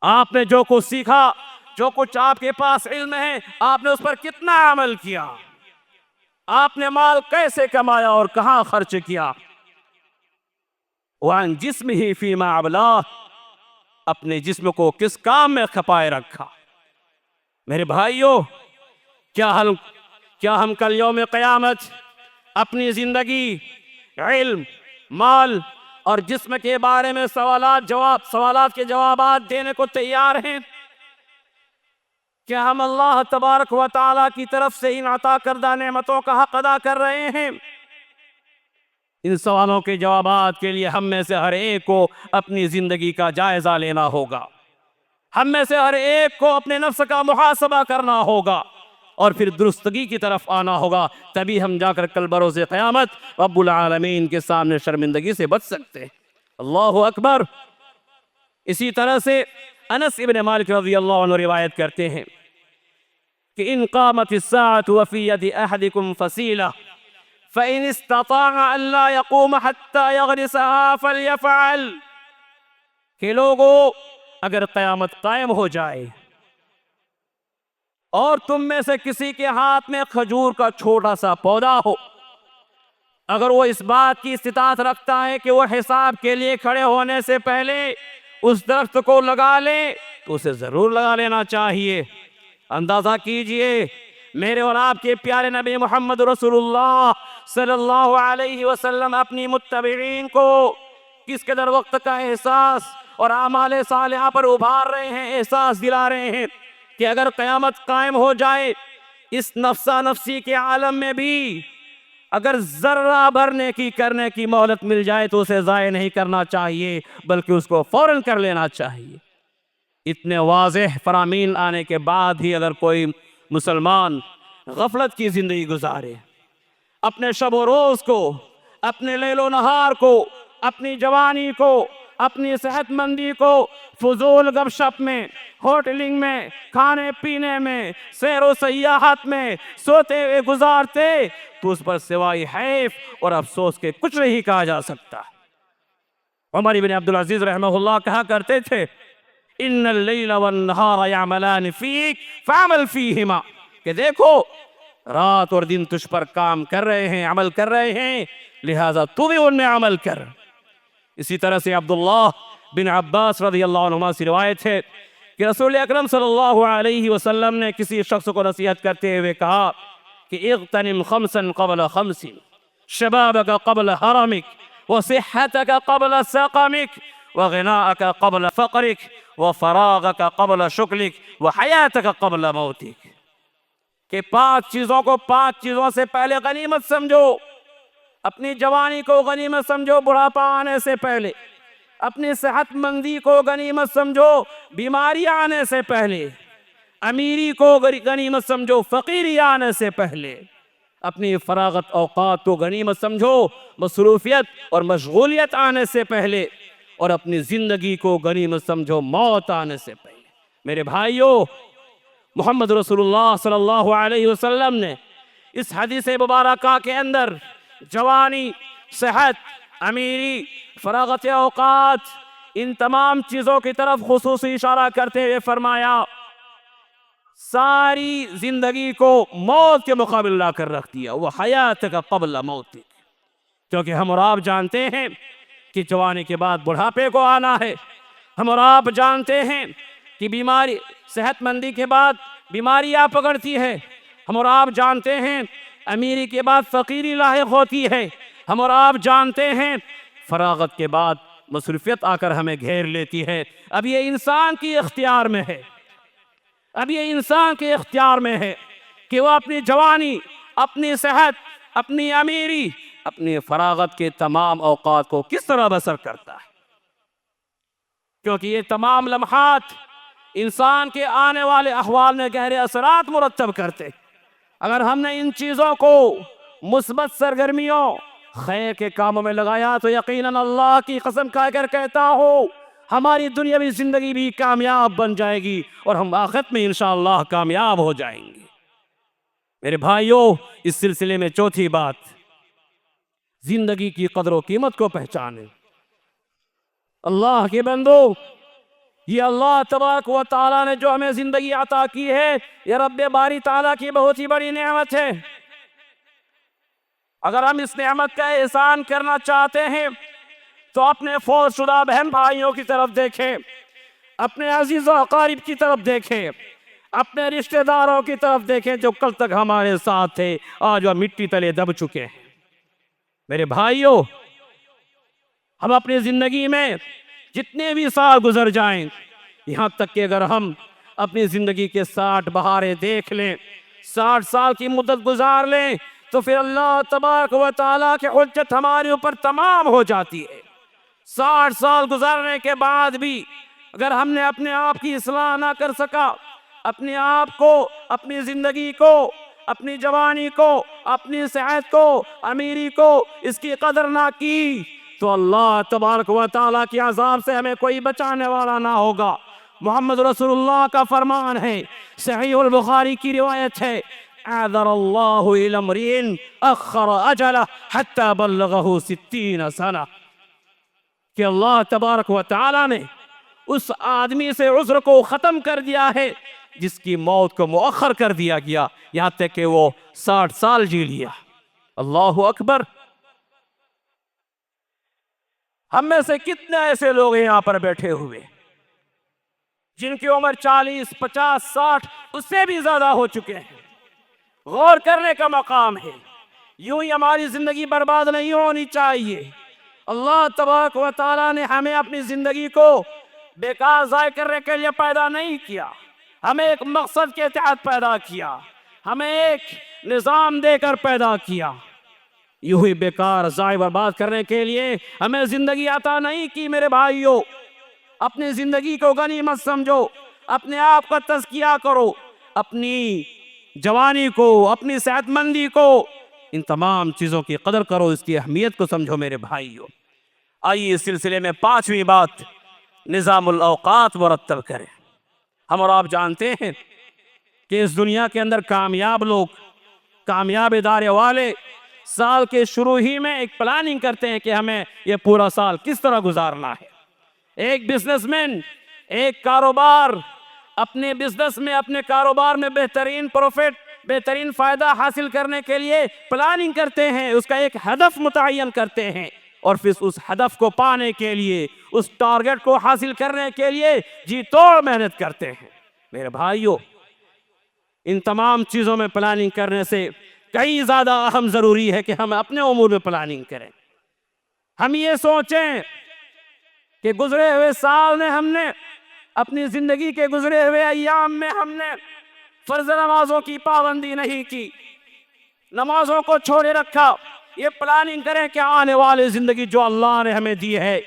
آپ نے جو کچھ سیکھا، جو کچھ آپ کے پاس علم ہے، آپ نے اس پر کتنا عمل کیا، آپ نے مال کیسے کمایا اور کہاں خرچ کیا۔ وَعَنْ جِسْمِهِ فِيمَا عَبْلَاهُ، اپنے جسم کو کس کام میں کھپائے رکھا۔ میرے بھائیو، کیا ہم کل یوم قیامت اپنی زندگی، علم، مال اور جسم کے بارے میں سوالات کے جوابات دینے کو تیار ہیں؟ کیا ہم اللہ تبارک و تعالیٰ کی طرف سے ان عطا کردہ نعمتوں کا حق ادا کر رہے ہیں؟ ان سوالوں کے جوابات کے لیے ہم میں سے ہر ایک کو اپنی زندگی کا جائزہ لینا ہوگا، ہم میں سے ہر ایک کو اپنے نفس کا محاسبہ کرنا ہوگا اور پھر درستگی کی طرف آنا ہوگا، تبھی ہم جا کر کل بروز قیامت رب العالمین کے سامنے شرمندگی سے بچ سکتے ہیں۔ اللہ اکبر! اسی طرح سے انس ابن مالک رضی اللہ عنہ روایت کرتے ہیں کہ ان قامت الساعة وفي يد احدكم فسيلة فإن استطاع أن لا يقوم حتى يغرسها فليفعل، کہ لوگوں اگر قیامت قائم ہو جائے اور تم میں سے کسی کے ہاتھ میں کھجور کا چھوٹا سا پودا ہو، اگر وہ اس بات کی استطاعت رکھتا ہے کہ وہ حساب کے لیے کھڑے ہونے سے پہلے اس درخت کو لگا لے تو اسے ضرور لگا لینا چاہیے۔ اندازہ کیجئے میرے اور آپ کے پیارے نبی محمد رسول اللہ صلی اللہ علیہ وسلم اپنی متبعین کو کس قدر وقت کا احساس اور اعمال صالحہ پر ابھار رہے ہیں، احساس دلا رہے ہیں کہ اگر قیامت قائم ہو جائے، اس نفسا نفسی کے عالم میں بھی اگر ذرہ بھر نیکی کرنے کی مہلت مل جائے تو اسے ضائع نہیں کرنا چاہیے بلکہ اس کو فوراً کر لینا چاہیے۔ اتنے واضح فرامین آنے کے بعد ہی اگر کوئی مسلمان غفلت کی زندگی گزارے، اپنے شب و روز کو، اپنے لیل و نہار کو، اپنی جوانی کو، اپنی صحت مندی کو فضول گپ شپ میں، ہوٹلنگ میں، کھانے پینے میں، سیر و سیاحت میں سوتے ہوئے گزارتے تو اس پر سوائے حیف اور افسوس کے کچھ نہیں کہا جا سکتا۔ عمر بن عبدالعزیز رحمہ اللہ کہا کرتے تھے ان اللیل والنہار یعملان فیک فعمل فیہما، کہ دیکھو رات اور دن تجھ پر کام کر رہے ہیں، عمل کر رہے ہیں، لہٰذا تو بھی ان میں عمل کر۔ اسی طرح سے عبداللہ بن عباس رضی اللہ عنہما سے روایت ہے کہ رسول اکرم صلی اللہ علیہ وسلم نے کسی شخص کو نصیحت کرتے ہوئے کہا کہ اغتنم خمسا قبل خمس، شبابک قبل حرمک، وصحتک قبل سقمک، وغناءک قبل فقرک، وفراغک قبل شغلک، وحیاتک قبل موتک، کہ 5 چیزوں کو 5 چیزوں سے پہلے غنیمت سمجھو۔ اپنی جوانی کو غنیمت سمجھو بڑھاپا آنے سے پہلے، اپنی صحت مندی کو غنیمت سمجھو بیماری آنے سے پہلے، امیری کو غنیمت سمجھو فقیری آنے سے پہلے، اپنی فراغت اوقات کو غنیمت سمجھو مصروفیت اور مشغولیت آنے سے پہلے، اور اپنی زندگی کو غنیمت سمجھو موت آنے سے پہلے۔ میرے بھائیو، محمد رسول اللہ صلی اللہ علیہ وسلم نے اس حدیث مبارکہ کے اندر جوانی، صحت، امیری، فراغت اوقات، ان تمام چیزوں کی طرف خصوصی اشارہ کرتے ہوئے فرمایا ساری زندگی کو موت کے مقابل لا کر رکھ دیا، وہ حیات کا قبل موت، کیونکہ ہم اور آپ جانتے ہیں کہ جوانی کے بعد بڑھاپے کو آنا ہے، ہم اور آپ جانتے ہیں کہ بیماری، صحت مندی کے بعد بیماری آ پکڑتی ہے، ہم اور آپ جانتے ہیں امیری کے بعد فقیری لاحق ہوتی ہے، ہم اور آپ جانتے ہیں فراغت کے بعد مصروفیت آ کر ہمیں گھیر لیتی ہے۔ اب یہ انسان کی اختیار میں ہے، اب یہ انسان کے اختیار میں ہے کہ وہ اپنی جوانی، اپنی صحت، اپنی امیری، اپنی فراغت کے تمام اوقات کو کس طرح بسر کرتا ہے، کیونکہ یہ تمام لمحات انسان کے آنے والے احوال میں گہرے اثرات مرتب کرتے۔ اگر ہم نے ان چیزوں کو مثبت سرگرمیوں، خیر کے کاموں میں لگایا تو یقیناً اللہ کی قسم کھا کر کہتا ہوں ہماری دنیاوی زندگی بھی کامیاب بن جائے گی اور ہم آخرت میں انشاءاللہ کامیاب ہو جائیں گے۔ میرے بھائیوں، اس سلسلے میں چوتھی بات، زندگی کی قدر و قیمت کو پہچانیں۔ اللہ کے بندو، یہ اللہ تبارک و تعالیٰ نے جو ہمیں زندگی عطا کی ہے، یہ رب باری تعالیٰ کی بہت ہی بڑی نعمت ہے۔ اگر ہم اس نعمت کا احسان کرنا چاہتے ہیں تو اپنے فوت شدہ بہن بھائیوں کی طرف دیکھیں، اپنے عزیز و اقارب کی طرف دیکھیں، اپنے رشتہ داروں کی طرف دیکھیں جو کل تک ہمارے ساتھ تھے، آج وہ مٹی تلے دب چکے ہیں۔ میرے بھائیوں، ہم اپنی زندگی میں جتنے بھی سال گزر جائیں، یہاں تک کہ اگر ہم اپنی زندگی کے 60 بہاریں دیکھ لیں، 60 سال کی مدت گزار لیں، تو پھر اللہ تبارک و تعالیٰ کی حجت ہمارے اوپر تمام ہو جاتی ہے۔ 60 سال گزارنے کے بعد بھی اگر ہم نے اپنے آپ کی اصلاح نہ کر سکا، اپنے آپ کو، اپنی زندگی کو، اپنی جوانی کو، اپنی صحت کو، امیری کو، اس کی قدر نہ کی، تو اللہ تبارک و تعالیٰ کی عذاب سے ہمیں کوئی بچانے والا نہ ہوگا۔ محمد رسول اللہ کا فرمان ہے، صحیح البخاری کی روایت ہے، اعذر اللہ الی امرئ اخر اجلہ حتی بلغہ 60 سنہ، کہ اللہ تبارک و تعالیٰ نے اس آدمی سے عذر کو ختم کر دیا ہے جس کی موت کو مؤخر کر دیا گیا، یہاں تک کہ وہ 60 سال جی لیا۔ اللہ اکبر۔ ہم میں سے کتنے ایسے لوگ ہیں یہاں پر بیٹھے ہوئے جن کی عمر 40، 50، 60 اس سے بھی زیادہ ہو چکے ہیں؟ غور کرنے کا مقام ہے۔ یوں ہی ہماری زندگی برباد نہیں ہونی چاہیے۔ اللہ تبارک و تعالیٰ نے ہمیں اپنی زندگی کو بیکار ضائع کرنے کے لیے پیدا نہیں کیا، ہمیں ایک مقصد کے تحت پیدا کیا، ہمیں ایک نظام دے کر پیدا کیا۔ یوں ہی بیکار ضائع برباد کرنے کے لیے ہمیں زندگی عطا نہیں کی۔ میرے بھائیوں، اپنی زندگی کو غنیمت سمجھو، اپنے آپ کا تزکیہ کرو، اپنی جوانی کو، اپنی صحت مندی کو، ان تمام چیزوں کی قدر کرو، اس کی اہمیت کو سمجھو میرے بھائیوں۔ آئیے اس سلسلے میں 5ویں بات، نظام الاوقات مرتب کریں۔ ہم اور آپ جانتے ہیں کہ اس دنیا کے اندر کامیاب لوگ، کامیاب ادارے والے سال کے شروع ہی میں ایک پلاننگ کرتے ہیں کہ ہمیں یہ پورا سال کس طرح گزارنا ہے۔ ایک بزنس مین، ایک کاروبار، اپنے بزنس میں، اپنے کاروبار میں بہترین پروفٹ، بہترین فائدہ حاصل کرنے کے لیے پلاننگ کرتے ہیں، اس کا ایک ہدف متعین کرتے ہیں، اور پھر اس ہدف کو پانے کے لیے، اس ٹارگٹ کو حاصل کرنے کے لیے جی توڑ محنت کرتے ہیں۔ میرے بھائیوں، ان تمام چیزوں میں پلاننگ کرنے سے کئی زیادہ اہم ضروری ہے کہ ہم اپنے امور میں پلاننگ کریں۔ ہم یہ سوچیں کہ گزرے ہوئے سال میں ہم نے، اپنی زندگی کے گزرے ہوئے ایام میں ہم نے فرض نمازوں کی پابندی نہیں کی، نمازوں کو چھوڑے رکھا۔ یہ پلاننگ کریں کہ آنے والے زندگی جو اللہ نے ہمیں دی ہے،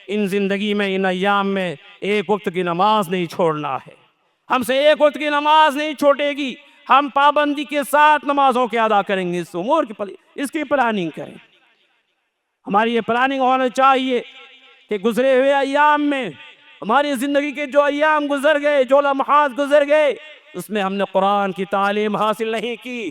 ان زندگی میں، ان ایام میں ایک وقت کی نماز نہیں چھوڑنا ہے، ہم سے ایک وقت کی نماز نہیں چھوٹے گی، ہم پابندی کے ساتھ نمازوں کے ادا کریں گے۔ اس امور کی، اس کی پلاننگ کریں۔ ہماری یہ پلاننگ ہونا چاہیے کہ گزرے ہوئے ایام میں، ہماری زندگی کے جو ایام گزر گئے، جو لمحات گزر گئے، اس میں ہم نے قرآن کی تعلیم حاصل نہیں کی،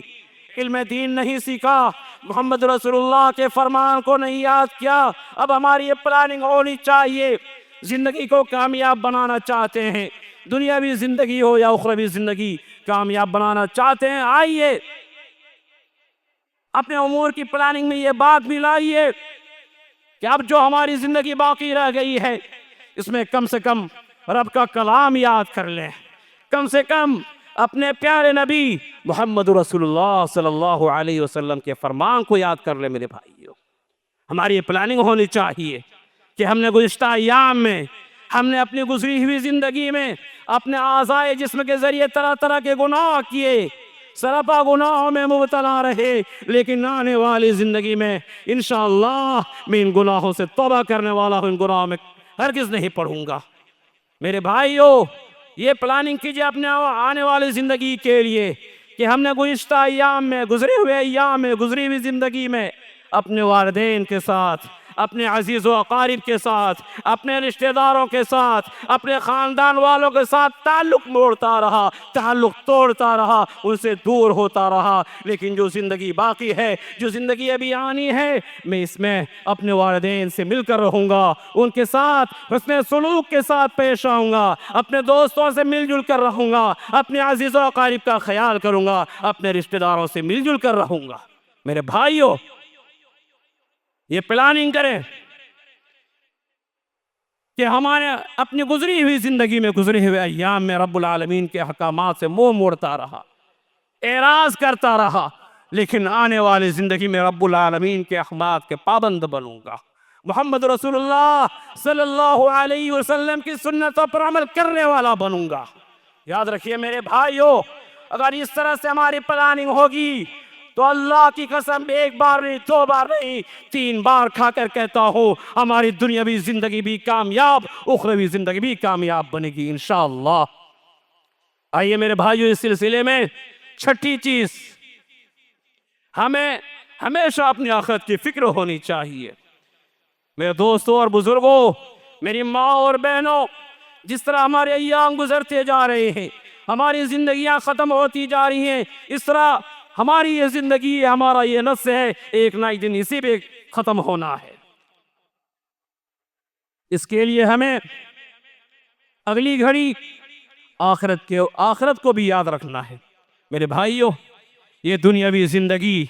علم دین نہیں سیکھا، محمد رسول اللہ کے فرمان کو نہیں یاد کیا۔ اب ہماری یہ پلاننگ ہونی چاہیے۔ زندگی کو کامیاب بنانا چاہتے ہیں، دنیاوی زندگی ہو یا اخروی زندگی کامیاب بنانا چاہتے ہیں، آئیے اپنے امور کی پلاننگ میں یہ بات بھی لائیے کہ اب جو ہماری زندگی باقی رہ گئی ہے، اس میں کم سے کم رب کا کلام یاد کر لیں، کم سے کم اپنے پیارے نبی محمد رسول اللہ صلی اللہ علیہ وسلم کے فرمان کو یاد کر لیں۔ میرے بھائیوں، ہماری یہ پلاننگ ہونی چاہیے کہ ہم نے گزشتہ ایام میں ہم نے اپنی گزری ہوئی زندگی میں اپنے اعضائے جسم کے ذریعے طرح طرح کے گناہ کیے، سراپا گناہوں میں مبتلا رہے، لیکن آنے والی زندگی میں انشاءاللہ میں ان گناہوں سے توبہ کرنے والا ہوں، ان گناہوں میں ہرگز نہیں پڑھوں گا۔ میرے بھائیو، یہ پلاننگ کیجئے اپنے آنے والی زندگی کے لیے کہ ہم نے گزشتہ ایام میں، گزرے ہوئے ایام میں، گزری ہوئی زندگی میں اپنے والدین کے ساتھ، اپنے عزیز و اقارب کے ساتھ، اپنے رشتہ داروں کے ساتھ، اپنے خاندان والوں کے ساتھ تعلق موڑتا رہا، تعلق توڑتا رہا، ان سے دور ہوتا رہا۔ لیکن جو زندگی باقی ہے، جو زندگی ابھی آنی ہے، میں اس میں اپنے والدین سے مل کر رہوں گا، ان کے ساتھ حسن سلوک کے ساتھ پیش آؤں گا، اپنے دوستوں سے مل جل کر رہوں گا، اپنے عزیز و اقارب کا خیال کروں گا، اپنے رشتہ داروں سے مل جل کر رہوں گا۔ میرے بھائیو، یہ پلاننگ کریں کہ ہمارے اپنی گزری ہوئی زندگی میں، گزرے ہوئے ایام میں رب العالمین کے احکامات سے منہ موڑتا رہا، اعراض کرتا رہا، لیکن آنے والی زندگی میں رب العالمین کے احکامات کے پابند بنوں گا، محمد رسول اللہ صلی اللہ علیہ وسلم کی سنتوں پر عمل کرنے والا بنوں گا۔ یاد رکھیے میرے بھائیو، اگر اس طرح سے ہماری پلاننگ ہوگی تو اللہ کی قسم ایک بار نہیں، دو بار نہیں، 3 بار کھا کر کہتا ہوں، ہماری دنیاوی زندگی بھی کامیاب، اخروی زندگی بھی کامیاب بنے گی انشاءاللہ۔ آئیے میرے بھائیو، اس سلسلے میں چھٹی چیز، ہمیں ہمیشہ اپنی آخرت کی فکر ہونی چاہیے۔ میرے دوستوں اور بزرگوں، میری ماں اور بہنوں، جس طرح ہمارے ایام گزرتے جا رہے ہیں، ہماری زندگیاں ختم ہوتی جا رہی ہیں، اس طرح ہماری یہ زندگی ہے، ہمارا یہ نفس ہے، ایک نہ ایک دن اسی پہ ختم ہونا ہے۔ اس کے لیے ہمیں اگلی گھڑی آخرت کو بھی یاد رکھنا ہے۔ میرے بھائیوں، یہ دنیاوی زندگی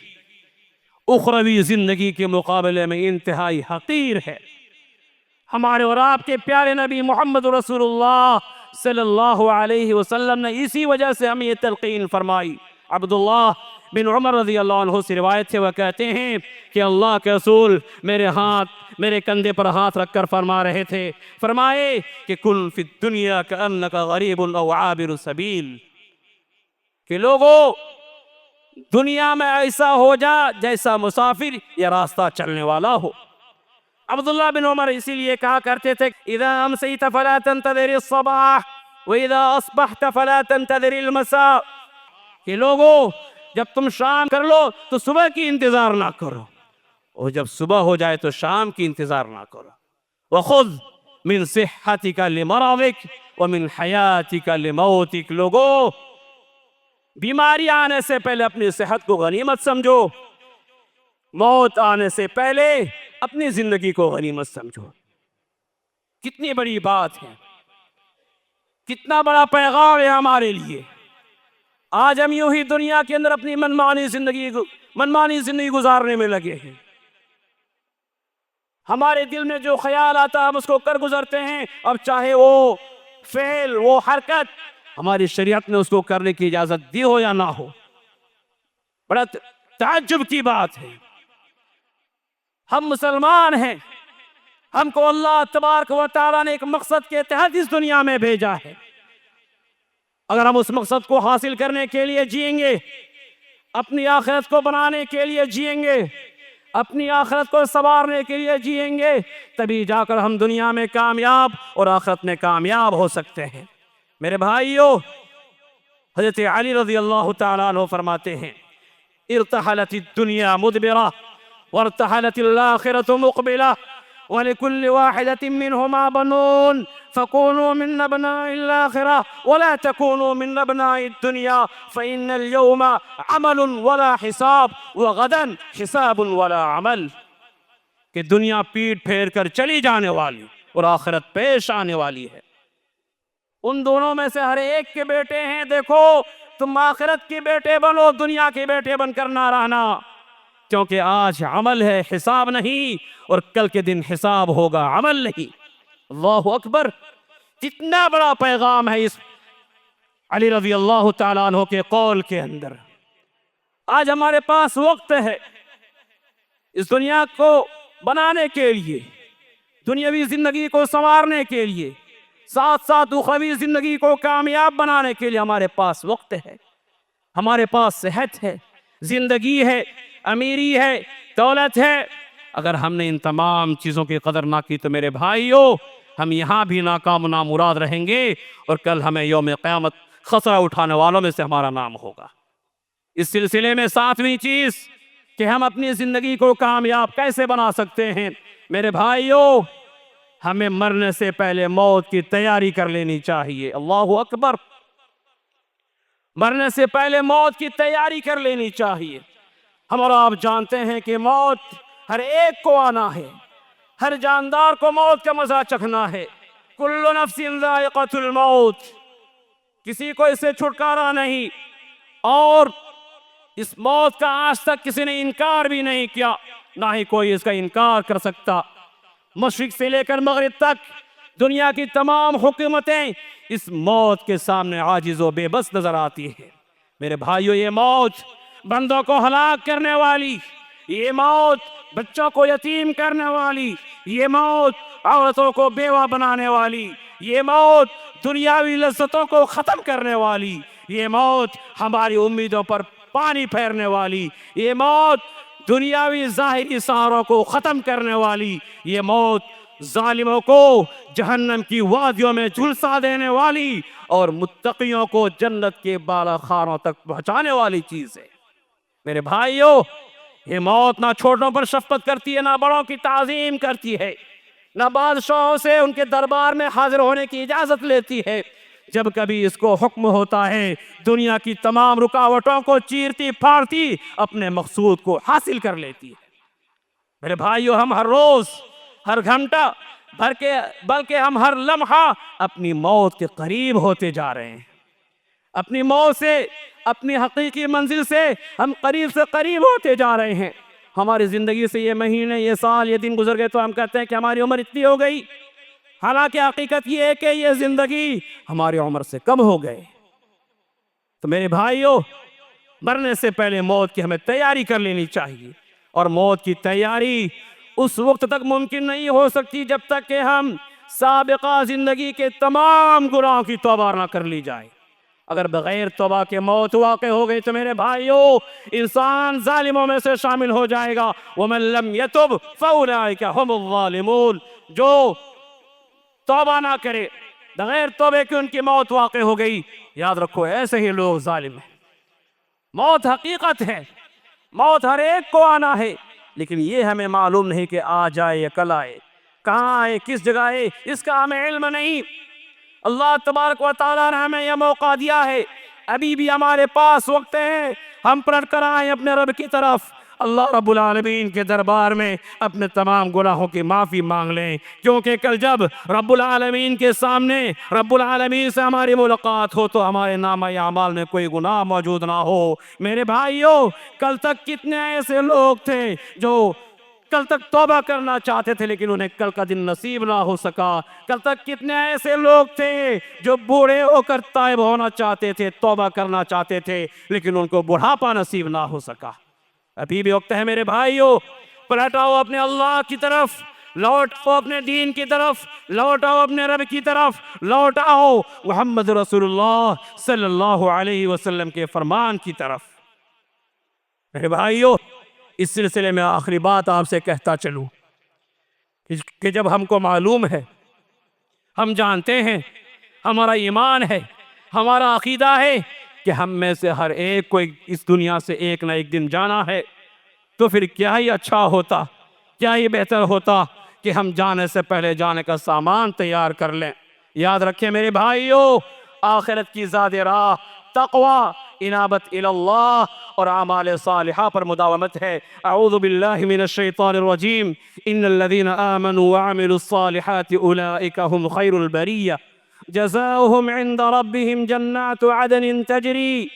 اخروی زندگی کے مقابلے میں انتہائی حقیر ہے۔ ہمارے اور آپ کے پیارے نبی محمد رسول اللہ صلی اللہ علیہ وسلم نے اسی وجہ سے ہمیں یہ تلقین فرمائی۔ عبداللہ بن عمر رضی اللہ عنہ سے روایت ہے، وہ کہتے ہیں کہ اللہ کے رسول میرے کندھے پر ہاتھ رکھ کر فرما رہے تھے، فرمائے کہ کن فی الدنیا کأنک غریب او عابر سبیل، کہ لوگو دنیا میں ایسا ہو جا جیسا مسافر یا راستہ چلنے والا ہو۔ عبداللہ بن عمر اسی لیے کہا کرتے تھے، اذا امسیت فلا تنتظر الصباح واذا اصبحت فلا تنتظر المساء، کہ لوگو جب تم شام کر لو تو صبح کی انتظار نہ کرو، اور جب صبح ہو جائے تو شام کی انتظار نہ کرو۔ وخذ من صحتک لمرضک ومن حیاتک لموتک، لوگو بیماری آنے سے پہلے اپنی صحت کو غنیمت سمجھو، موت آنے سے پہلے اپنی زندگی کو غنیمت سمجھو۔ کتنی بڑی بات ہے، کتنا بڑا پیغام ہے ہمارے لیے۔ آج ہم یوں ہی دنیا کے اندر اپنی منمانی زندگی گزارنے میں لگے ہیں۔ ہمارے دل میں جو خیال آتا ہے ہم اس کو کر گزرتے ہیں، اب چاہے وہ فعل، وہ حرکت ہماری شریعت نے اس کو کرنے کی اجازت دی ہو یا نہ ہو۔ بڑا تعجب کی بات ہے، ہم مسلمان ہیں، ہم کو اللہ تبارک و تعالیٰ نے ایک مقصد کے تحت اس دنیا میں بھیجا ہے۔ اگر ہم اس مقصد کو حاصل کرنے کے لیے جئیں گے، اپنی آخرت کو بنانے کے لیے جئیں گے، اپنی آخرت کو سنوارنے کے لیے جئیں گے، تبھی جا کر ہم دنیا میں کامیاب اور آخرت میں کامیاب ہو سکتے ہیں۔ میرے بھائیو، حضرت علی رضی اللہ تعالیٰ عنہ فرماتے ہیں، ارتحلت الدنیا مدبرہ وارتحلت الآخرة مقبلہ وَلِكُلِّ وَاحِدَةٍ مِّنْهُمَا بَنُونَ فَكُونُوا مِنْ أَبْنَاءِ الْآخِرَةِ وَلَا تَكُونُوا مِنْ أَبْنَاءِ الدُّنْيَا فَإِنَّ الْيَوْمَ عَمَلٌ وَلَا حِسَابٌ وَغَدًا حِسَابٌ وَلَا عَمَلٌ، کہ دنیا پیٹ پھیر کر چلی جانے والی اور آخرت پیش آنے والی ہے۔ ان دونوں میں سے ہر ایک کے بیٹے ہیں، دیکھو تم آخرت کے بیٹے بنو، دنیا کے بیٹے بن کر نہ رہنا، کیونکہ آج عمل ہے، حساب نہیں، اور کل کے دن حساب ہوگا، عمل نہیں۔ اللہ اکبر، کتنا بڑا پیغام ہے اس علی رضی اللہ تعالیٰ عنہ کے قول کے اندر۔ آج ہمارے پاس وقت ہے اس دنیا کو بنانے کے لیے، دنیاوی زندگی کو سنوارنے کے لیے، ساتھ ساتھ اخروی زندگی کو کامیاب بنانے کے لیے ہمارے پاس وقت ہے، ہمارے پاس صحت ہے، زندگی ہے، امیری ہے، دولت ہے۔ اگر ہم نے ان تمام چیزوں کی قدر نہ کی تو میرے بھائیوں، ہم یہاں بھی ناکام و نامراد رہیں گے، اور کل ہمیں یوم قیامت خسرہ اٹھانے والوں میں سے ہمارا نام ہوگا۔ اس سلسلے میں ساتویں چیز کہ ہم اپنی زندگی کو کامیاب کیسے بنا سکتے ہیں، میرے بھائیوں، ہمیں مرنے سے پہلے موت کی تیاری کر لینی چاہیے۔ اللہ اکبر! مرنے سے پہلے موت کی تیاری کر لینی چاہیے۔ ہم اور آپ جانتے ہیں کہ موت ہر ایک کو آنا ہے، ہر جاندار کو موت کا مزہ چکھنا ہے۔ کل نفس ذائقۃ الموت، کسی کو اس سے چھٹکارا نہیں، اور اس موت کا آج تک کسی نے انکار بھی نہیں کیا، نہ ہی کوئی اس کا انکار کر سکتا۔ مشرق سے لے کر مغرب تک دنیا کی تمام حکومتیں اس موت کے سامنے عاجز و بے بس نظر آتی ہیں۔ میرے بھائیو، یہ موت بندوں کو ہلاک کرنے والی، یہ موت بچوں کو یتیم کرنے والی، یہ موت عورتوں کو بیوہ بنانے والی، یہ موت دنیاوی لذتوں کو ختم کرنے والی، یہ موت ہماری امیدوں پر پانی پھیرنے والی، یہ موت دنیاوی ظاہری سہاروں کو ختم کرنے والی، یہ موت ظالموں کو جہنم کی وادیوں میں جھلسا دینے والی اور متقیوں کو جنت کے بالا خانوں تک پہنچانے والی چیز ہے۔ میرے بھائیو، یہ موت نہ چھوٹوں پر شفقت کرتی ہے، نہ بڑوں کی تعظیم کرتی ہے، نہ بادشاہوں سے ان کے دربار میں حاضر ہونے کی اجازت لیتی ہے۔ جب کبھی اس کو حکم ہوتا ہے، دنیا کی تمام رکاوٹوں کو چیرتی پھاڑتی اپنے مقصود کو حاصل کر لیتی ہے۔ میرے بھائیو، ہم ہر روز، ہر گھنٹہ بلکہ ہم ہر لمحہ اپنی موت کے قریب ہوتے جا رہے ہیں۔ اپنی موت سے، اپنی حقیقی منزل سے ہم قریب سے قریب ہوتے جا رہے ہیں۔ ہماری زندگی سے یہ مہینے، یہ سال، یہ دن گزر گئے تو ہم کہتے ہیں کہ ہماری عمر اتنی ہو گئی، حالانکہ حقیقت یہ ہے کہ یہ زندگی ہماری عمر سے کم ہو گئے۔ تو میرے بھائیو، مرنے سے پہلے موت کی ہمیں تیاری کر لینی چاہیے، اور موت کی تیاری اس وقت تک ممکن نہیں ہو سکتی جب تک کہ ہم سابقہ زندگی کے تمام گناہوں کی توبہ نہ کر لی جائے۔ اگر بغیر توبہ کے موت واقع ہو گئی تو میرے بھائیو، انسان ظالموں میں سے شامل ہو جائے گا۔ وَمَن لَّمْ يَتُبْ فَأُولَٰئِكَ هُمُ الظَّالِمُونَ، جو توبہ نہ کرے، بغیر توبے کے ان کی موت واقع ہو گئی، یاد رکھو ایسے ہی لوگ ظالم ہیں۔ موت حقیقت ہے، موت ہر ایک کو آنا ہے، لیکن یہ ہمیں معلوم نہیں کہ آ جائے یا کل آئے، کہاں آئے، کس جگہ آئے، اس کا ہمیں علم نہیں۔ اللہ تبارک و تعالیٰ نے ہمیں یہ موقع دیا ہے، ابھی بھی ہمارے پاس وقت ہے، ہم پلٹ کر آئیں اپنے رب کی طرف، اللہ رب العالمین کے دربار میں اپنے تمام گناہوں کی معافی مانگ لیں، کیونکہ کل جب رب العالمین کے سامنے رب العالمین سے ہماری ملاقات ہو تو ہمارے نامہ اعمال میں کوئی گناہ موجود نہ ہو۔ میرے بھائیوں، کل تک کتنے ایسے لوگ تھے جو کل تک توبہ کرنا چاہتے تھے لیکن انہیں کل کا دن نصیب نہ ہو سکا۔ کل تک کتنے ایسے لوگ تھے جو بوڑھے ہو کر تائب ہونا چاہتے تھے، توبہ کرنا چاہتے تھے، لیکن ان کو بڑھاپا نصیب نہ ہو سکا۔ ابھی بھی وقت ہے میرے بھائیوں، پلٹ آؤ اپنے اللہ کی طرف، لوٹ آؤ اپنے دین کی طرف، لوٹ آؤ اپنے رب کی طرف، لوٹ آؤ محمد رسول اللہ صلی اللہ علیہ وسلم کے فرمان کی طرف۔ میرے بھائیوں، اس سلسلے میں آخری بات آپ سے کہتا چلوں کہ جب ہم کو معلوم ہے، ہم جانتے ہیں، ہمارا ایمان ہے، ہمارا عقیدہ ہے کہ ہم میں سے ہر ایک کو اس دنیا سے ایک نہ ایک دن جانا ہے، تو پھر کیا ہی اچھا ہوتا، کیا ہی بہتر ہوتا کہ ہم جانے سے پہلے جانے کا سامان تیار کر لیں۔ یاد رکھیں میرے بھائیوں، آخرت کی زاد راہ تقوی، انابت اللہ اور اعمال صالحہ پر مداومت ہے۔ اعوذ باللہ من الشیطان الرجیم، ان الذین آمنوا وعملوا الصالحات اولئک هم خیر البریہ جزاؤہم عند ربهم جنات عدن تجری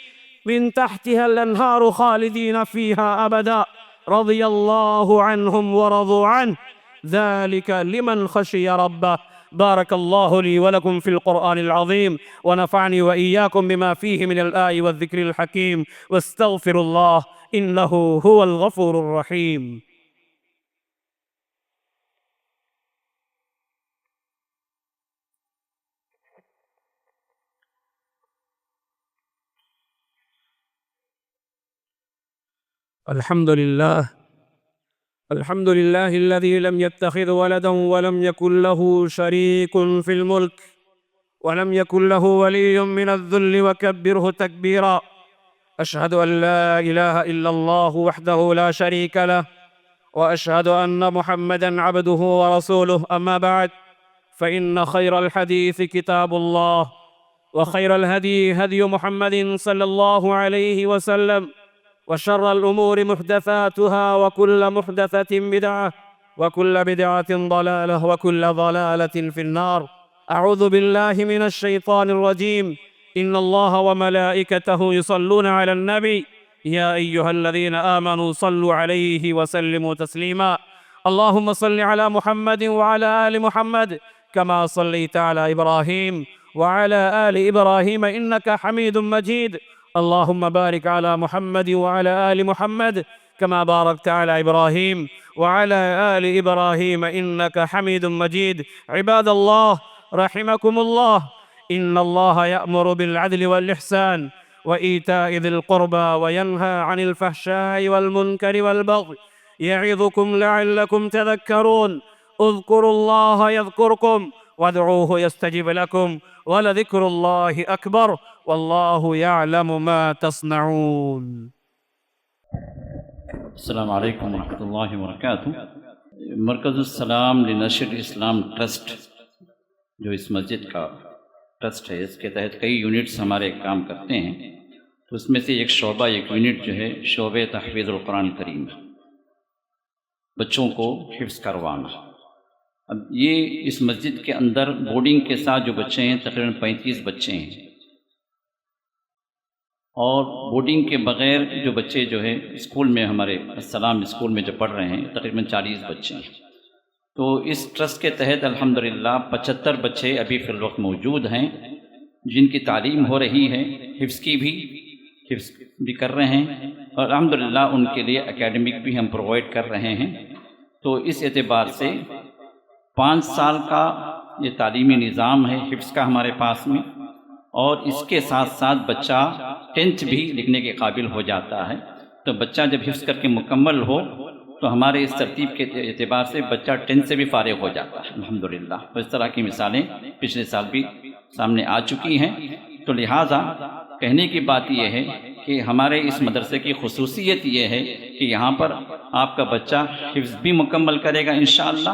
من تحتها الانہار خالدین فیہا ابدا رضی اللہ عنہم ورضوا عنہ ذلك لمن خشی ربہ۔ بارك الله لي ولكم في القرآن العظيم ونفعني وإياكم بما فيه من الآي والذكر الحكيم واستغفر الله إنه هو الغفور الرحيم۔ الحمد لله الذي لم يتخذ ولدا ولم يكن له شريك في الملك ولم يكن له ولي من الذل وكبره تكبيرا. أشهد أن لا إله إلا الله وحده لا شريك له وأشهد أن محمدا عبده ورسوله. أما بعد، فإن خير الحديث كتاب الله وخير الهدي هدي محمد صلى الله عليه وسلم وشر الأمور محدثاتها وكل محدثة بدعة وكل بدعة ضلالة وكل ضلالة في النار. أعوذ بالله من الشيطان الرجيم. إن الله وملائكته يصلون على النبي يا أيها الذين آمنوا صلوا عليه وسلموا تسليما. اللهم صل على محمد وعلى آل محمد كما صليت على إبراهيم وعلى آل إبراهيم إنك حميد مجيد. اللهم بارك على محمد وعلى آل محمد كما باركت على إبراهيم وعلى آل إبراهيم إنك حميد مجيد. عباد الله رحمكم الله، إن الله يأمر بالعدل والإحسان وإيتاء ذي القربى وينهى عن الفحشاء والمنكر والبغي يعظكم لعلكم تذكرون. اذكروا الله يذكركم وادعوه يستجب لكم ولذكر الله أكبر والله يعلم ما تصنعون. السلام علیکم ورحمۃ اللہ وبرکاتہ. مرکز السلام لنشر اسلام ٹرسٹ جو اس مسجد کا ٹرسٹ ہے، اس کے تحت کئی یونٹس ہمارے کام کرتے ہیں. تو اس میں سے ایک شعبہ، ایک یونٹ جو ہے شعبہ تحفیظ القرآن کریم، بچوں کو حفظ کروانا. اب یہ اس مسجد کے اندر بورڈنگ کے ساتھ جو بچے ہیں تقریباً 35 بچے ہیں، اور بورڈنگ کے بغیر جو بچے جو ہے اسکول میں ہمارے السلام اسکول میں جو پڑھ رہے ہیں تقریباً 40 بچے ہیں. تو اس ٹرسٹ کے تحت الحمدللہ 75 بچے ابھی فی الوقت موجود ہیں جن کی تعلیم ہو رہی ہے، حفظ بھی کر رہے ہیں، اور الحمدللہ ان کے لیے اکیڈمک بھی ہم پرووائڈ کر رہے ہیں. تو اس اعتبار سے 5 سال کا یہ تعلیمی نظام ہے حفظ کا ہمارے پاس میں، اور اس کے ساتھ ساتھ بچہ 10th بھی لکھنے کے قابل ہو جاتا ہے. تو بچہ جب حفظ کر کے مکمل ہو تو ہمارے اس ترتیب کے اعتبار سے بچہ 10th سے بھی فارغ ہو جاتا ہے الحمدللہ. تو اس طرح کی مثالیں پچھلے سال بھی سامنے آ چکی ہیں. تو لہٰذا کہنے کی بات یہ ہے کہ ہمارے اس مدرسے کی خصوصیت یہ ہے کہ یہاں پر آپ کا بچہ حفظ بھی مکمل کرے گا انشاءاللہ،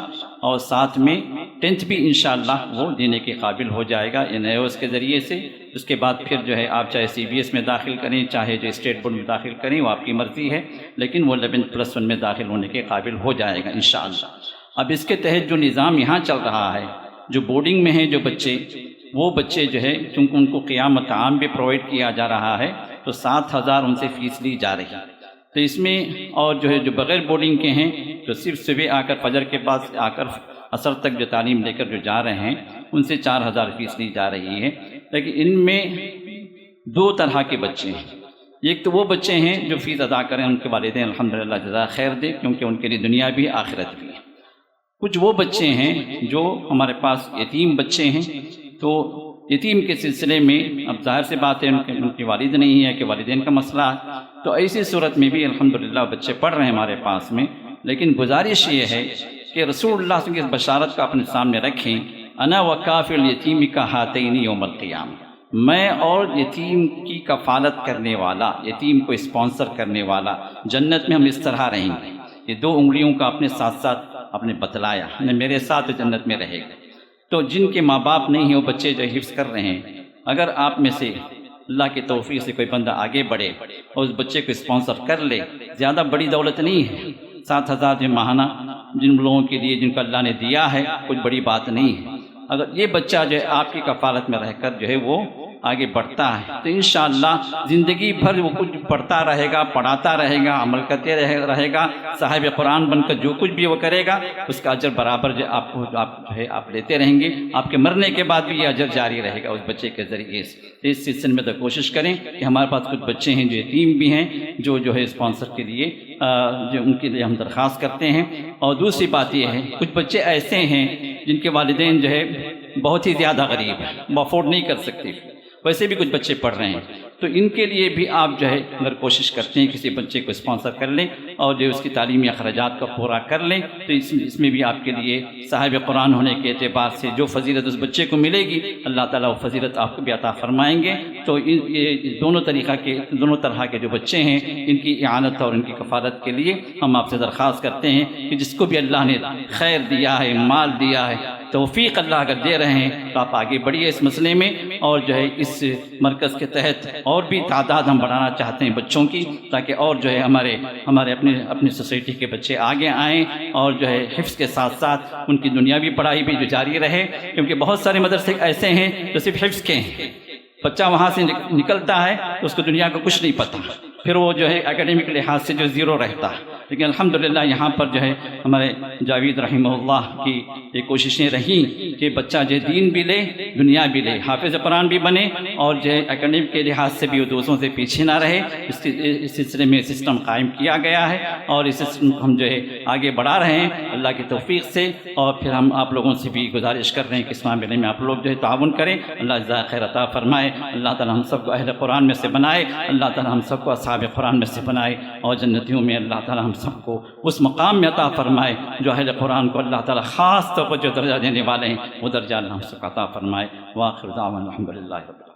اور ساتھ میں 10th بھی انشاءاللہ وہ دینے کے قابل ہو جائے گا NIOS کے ذریعے سے. اس کے بعد پھر جو ہے آپ چاہے CBS میں داخل کریں، چاہے جو اسٹیٹ بورڈ میں داخل کریں، وہ آپ کی مرضی ہے، لیکن وہ 11+1 میں داخل ہونے کے قابل ہو جائے گا انشاءاللہ. اب اس کے تحت جو نظام یہاں چل رہا ہے، جو بورڈنگ میں ہیں جو بچے، وہ بچے جو ہے چونکہ ان کو قیام طعام بھی پرووائڈ کیا جا رہا ہے، تو 7,000 ان سے فیس لی جا رہی ہے. تو اس میں اور جو ہے جو بغیر بورڈنگ کے ہیں تو صرف صبح آ کر فجر کے بعد آ کر عصر تک جو تعلیم لے کر جو جا رہے ہیں ان سے 4,000 فیس لی جا رہی ہے. لیکن ان میں 2 طرح کے بچے ہیں. ایک تو وہ بچے ہیں جو فیس ادا کریں، ان کے والدین الحمدللہ جزا خیر دے، کیونکہ ان کے لیے دنیا بھی آخرت بھی ہے. کچھ وہ بچے ہیں جو ہمارے پاس یتیم بچے ہیں. تو یتیم کے سلسلے میں اب ظاہر سے بات ہے ان کے والد نہیں ہے کہ والدین کا مسئلہ ہے، تو ایسی صورت میں بھی الحمدللہ بچے پڑھ رہے ہیں ہمارے پاس میں. لیکن گزارش یہ ہے کہ رسول اللہ صلی اللہ علیہ وسلم کی بشارت کا اپنے سامنے رکھیں، انا وکافل الیتیم کا ہاتین یوم القیامہ، میں اور یتیم کی کفالت کرنے والا، یتیم کو اسپانسر کرنے والا جنت میں ہم اس طرح رہیں گے. یہ 2 انگلیوں کا اپنے ساتھ ساتھ اپنے بتلایا، میرے ساتھ جنت میں رہے گا. تو جن کے ماں باپ نہیں ہیں وہ بچے جو حفظ کر رہے ہیں، اگر آپ میں سے اللہ کی توفیق سے کوئی بندہ آگے بڑھے اور اس بچے کو اسپانسر کر لے، زیادہ بڑی دولت نہیں ہے، 7,000 جو ماہانہ جن لوگوں کے لیے جن کو اللہ نے دیا ہے کچھ بڑی بات نہیں ہے. اگر یہ بچہ جو ہے آپ کی کفالت میں رہ کر جو ہے وہ آگے بڑھتا ہے تو انشاءاللہ زندگی بھر وہ کچھ پڑھتا رہے گا، پڑھاتا رہے گا، عمل کرتے رہے گا، صاحب قرآن بن کر جو کچھ بھی وہ کرے گا اس کا اجر برابر جو آپ لیتے رہیں گے. آپ کے مرنے کے بعد بھی یہ اجر جاری رہے گا اس بچے کے ذریعے سے. اس سلسلے میں تو کوشش کریں کہ ہمارے پاس کچھ بچے ہیں جو یتیم بھی ہیں جو ہے اسپانسر کے لیے جو ان کے لیے ہم درخواست کرتے ہیں. اور دوسری بات یہ ہے کچھ بچے ایسے ہیں جن کے والدین جو ہے بہت ہی زیادہ غریب ہیں، وہ افورڈ نہیں کر سکتے، ویسے بھی کچھ بچے پڑھ رہے ہیں. تو ان کے لیے بھی آپ جو ہے اگر کوشش کرتے ہیں کسی بچے کو اسپانسر کر لیں اور جو اس کی تعلیمی اخراجات کو پورا کر لیں تو اس میں بھی آپ کے لیے صاحب قرآن ہونے کے اعتبار سے جو فضیلت اس بچے کو ملے گی اللہ تعالیٰ وہ فضیلت آپ کو بھی عطا فرمائیں گے۔ تو یہ دونوں طرح کے جو بچے ہیں ان کی اعانت اور ان کی کفالت کے لیے ہم آپ سے درخواست کرتے ہیں کہ جس کو بھی اللہ نے خیر دیا ہے، مال دیا ہے، توفیق اللہ اگر دے رہے ہیں تو آپ آگے بڑھیے اس مسئلے میں، اور جو ہے اس مرکز کے تحت اور بھی تعداد ہم بڑھانا چاہتے ہیں بچوں کی، تاکہ اور جو ہے ہمارے اپنی سوسائٹی کے بچے آگے آئیں اور جو ہے حفظ کے ساتھ ساتھ ان کی دنیاوی پڑھائی بھی جو جاری رہے، کیونکہ بہت سارے مدرسے ایسے ہیں جو صرف حفظ کے ہیں، بچہ وہاں سے نکلتا ہے تو اس کو دنیا کا کچھ نہیں پتہ، پھر وہ جو ہے اکیڈمک لحاظ سے جو زیرو رہتا ہے۔ لیکن الحمدللہ یہاں پر جو ہے ہمارے جاوید رحمہ اللہ کی یہ کوششیں رہیں کہ بچہ جو دین بھی لے، دنیا بھی لے، حافظ قرآن بھی بنے، اور جو ہے اکیڈمک کے لحاظ سے بھی وہ دوستوں سے پیچھے نہ رہے۔ اس سلسلے میں سسٹم قائم کیا گیا ہے اور اس سسٹم کو ہم جو ہے آگے بڑھا رہے ہیں اللہ کی توفیق سے، اور پھر ہم آپ لوگوں سے بھی گزارش کر رہے ہیں کہ اس معاملے میں آپ لوگ جو ہے تعاون کریں، اللہ جزائے خیر عطا فرمائے، اللہ تعالی ہم سب کو اہل قرآن میں سے بنائے، اللہ تعالی ہم سب کو اصحاب قرآن میں سے بنائے، اور جنتیوں میں اللہ تعالی ہم سب کو اس مقام میں عطا فرمائے جو اہل قرآن کو اللہ تعالی خاص طور پر جو درجہ دینے والے ہیں وہ درجہ اللہ ہم سب کو عطا فرمائے۔ وآخر دعوانا الحمدللہ رب العالمین۔